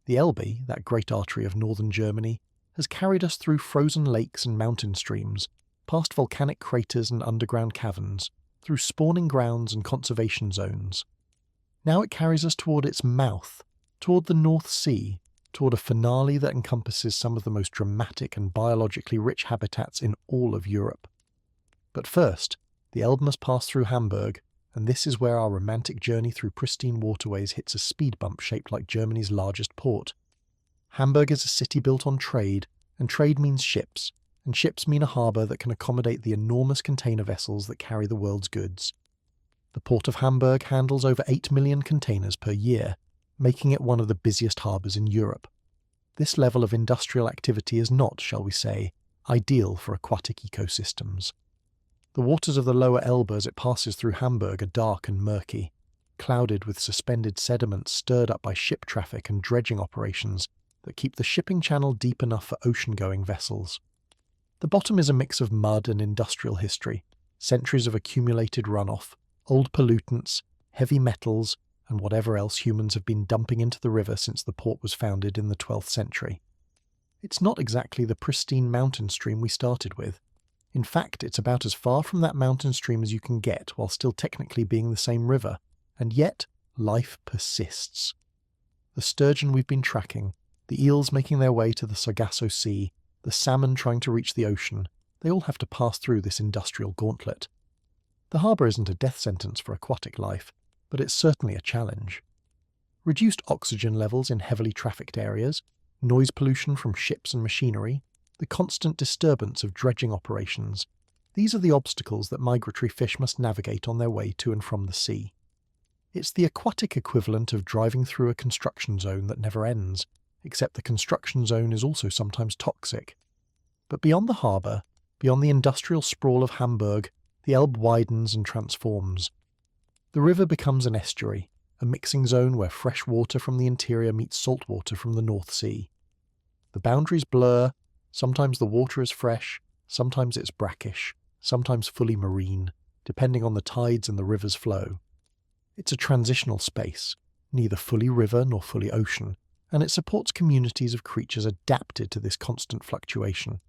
The Elbe, that great artery of northern Germany, has carried us through frozen lakes and mountain streams, past volcanic craters and underground caverns, through spawning grounds and conservation zones. Now it carries us toward its mouth, toward the North Sea, toward a finale that encompasses some of the most dramatic and biologically rich habitats in all of Europe. But first, the Elbe must pass through Hamburg, and this is where our romantic journey through pristine waterways hits a speed bump shaped like Germany's largest port. Hamburg is a city built on trade, and trade means ships, and ships mean a harbour that can accommodate the enormous container vessels that carry the world's goods. The port of Hamburg handles over 8 million containers per year, making it one of the busiest harbours in Europe. This level of industrial activity is not, shall we say, ideal for aquatic ecosystems. The waters of the lower Elbe as it passes through Hamburg are dark and murky, clouded with suspended sediments stirred up by ship traffic and dredging operations that keep the shipping channel deep enough for ocean-going vessels. The bottom is a mix of mud and industrial history, centuries of accumulated runoff, old pollutants, heavy metals, and whatever else humans have been dumping into the river since the port was founded in the 12th century. It's not exactly the pristine mountain stream we started with. In fact, it's about as far from that mountain stream as you can get while still technically being the same river, and yet life persists. The sturgeon we've been tracking, the eels making their way to the Sargasso Sea, the salmon trying to reach the ocean, they all have to pass through this industrial gauntlet. The harbour isn't a death sentence for aquatic life, but it's certainly a challenge. Reduced oxygen levels in heavily trafficked areas, noise pollution from ships and machinery, the constant disturbance of dredging operations, these are the obstacles that migratory fish must navigate on their way to and from the sea. It's the aquatic equivalent of driving through a construction zone that never ends, except the construction zone is also sometimes toxic. But beyond the harbour, beyond the industrial sprawl of Hamburg, the Elbe widens and transforms. The river becomes an estuary, a mixing zone where fresh water from the interior meets salt water from the North Sea. The boundaries blur, sometimes the water is fresh, sometimes it's brackish, sometimes fully marine, depending on the tides and the river's flow. It's a transitional space, neither fully river nor fully ocean, and it supports communities of creatures adapted to this constant fluctuation.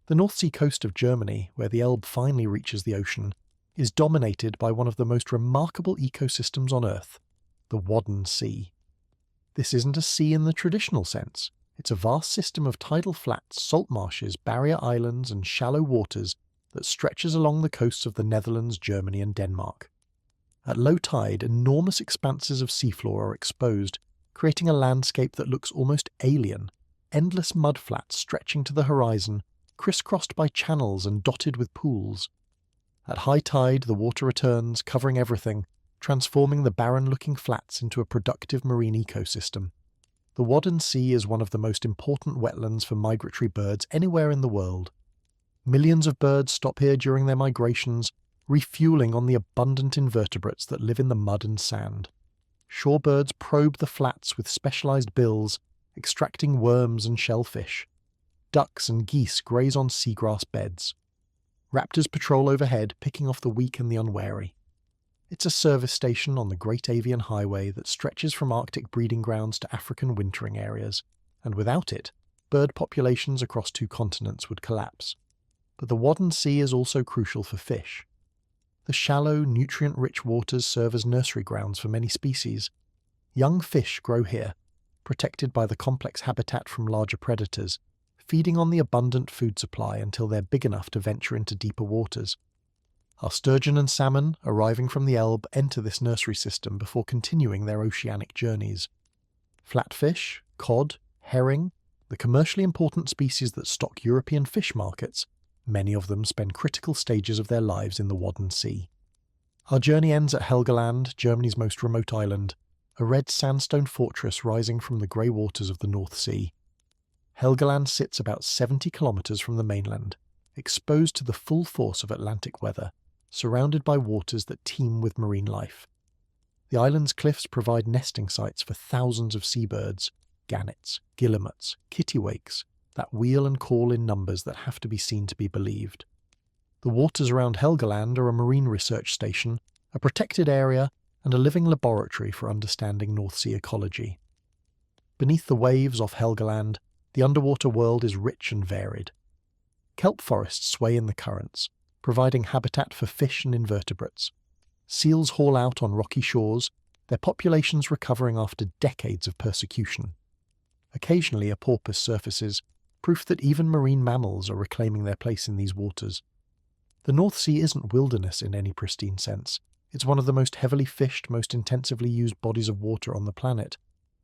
The North Sea coast of Germany, where the Elbe finally reaches the ocean, is dominated by one of the most remarkable ecosystems on Earth, the Wadden Sea. This isn't a sea in the traditional sense. It's a vast system of tidal flats, salt marshes, barrier islands, and shallow waters that stretches along the coasts of the Netherlands, Germany, and Denmark. At low tide, enormous expanses of seafloor are exposed, creating a landscape that looks almost alien, endless mudflats stretching to the horizon, crisscrossed by channels and dotted with pools. At high tide, the water returns, covering everything, transforming the barren-looking flats into a productive marine ecosystem. The Wadden Sea is one of the most important wetlands for migratory birds anywhere in the world. Millions of birds stop here during their migrations, refueling on the abundant invertebrates that live in the mud and sand. Shorebirds probe the flats with specialized bills, extracting worms and shellfish. Ducks and geese graze on seagrass beds. Raptors patrol overhead, picking off the weak and the unwary. It's a service station on the Great Avian Highway that stretches from Arctic breeding grounds to African wintering areas, and without it, bird populations across 2 continents would collapse. But the Wadden Sea is also crucial for fish. The shallow, nutrient-rich waters serve as nursery grounds for many species. Young fish grow here, protected by the complex habitat from larger predators, feeding on the abundant food supply until they're big enough to venture into deeper waters. Our sturgeon and salmon, arriving from the Elbe, enter this nursery system before continuing their oceanic journeys. Flatfish, cod, herring, the commercially important species that stock European fish markets, many of them spend critical stages of their lives in the Wadden Sea. Our journey ends at Helgoland, Germany's most remote island, a red sandstone fortress rising from the grey waters of the North Sea. Helgoland sits about 70 kilometres from the mainland, exposed to the full force of Atlantic weather, surrounded by waters that teem with marine life. The island's cliffs provide nesting sites for thousands of seabirds, gannets, guillemots, kittiwakes, that wheel and call in numbers that have to be seen to be believed. The waters around Helgoland are a marine research station, a protected area, and a living laboratory for understanding North Sea ecology. Beneath the waves off Helgoland, the underwater world is rich and varied. Kelp forests sway in the currents, providing habitat for fish and invertebrates. Seals haul out on rocky shores, their populations recovering after decades of persecution. Occasionally a porpoise surfaces, proof that even marine mammals are reclaiming their place in these waters. The North Sea isn't wilderness in any pristine sense. It's one of the most heavily fished, most intensively used bodies of water on the planet,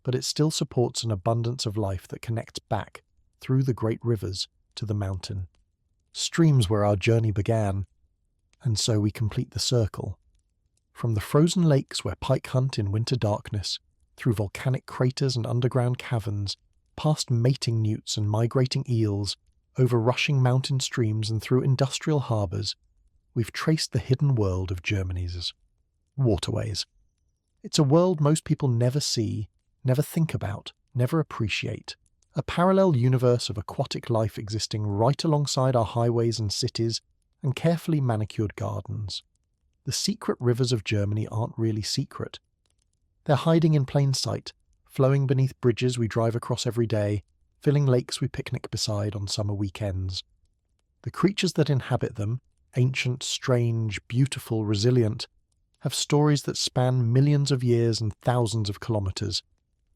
but it still supports an abundance of life that connects back, through the great rivers, to the mountain. Streams where our journey began, and so we complete the circle. From the frozen lakes where pike hunt in winter darkness, through volcanic craters and underground caverns, past mating newts and migrating eels, over rushing mountain streams and through industrial harbours, we've traced the hidden world of Germany's waterways. It's a world most people never see, never think about, never appreciate. A parallel universe of aquatic life existing right alongside our highways and cities and carefully manicured gardens. The secret rivers of Germany aren't really secret. They're hiding in plain sight, flowing beneath bridges we drive across every day, filling lakes we picnic beside on summer weekends. The creatures that inhabit them, ancient, strange, beautiful, resilient, have stories that span millions of years and thousands of kilometres.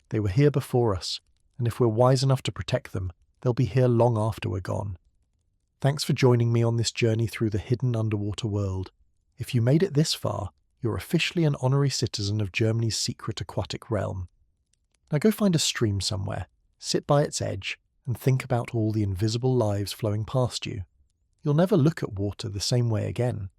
They were here before us, and if we're wise enough to protect them, they'll be here long after we're gone. Thanks for joining me on this journey through the hidden underwater world. If you made it this far, you're officially an honorary citizen of Germany's secret aquatic realm. Now go find a stream somewhere, sit by its edge, and think about all the invisible lives flowing past you. You'll never look at water the same way again.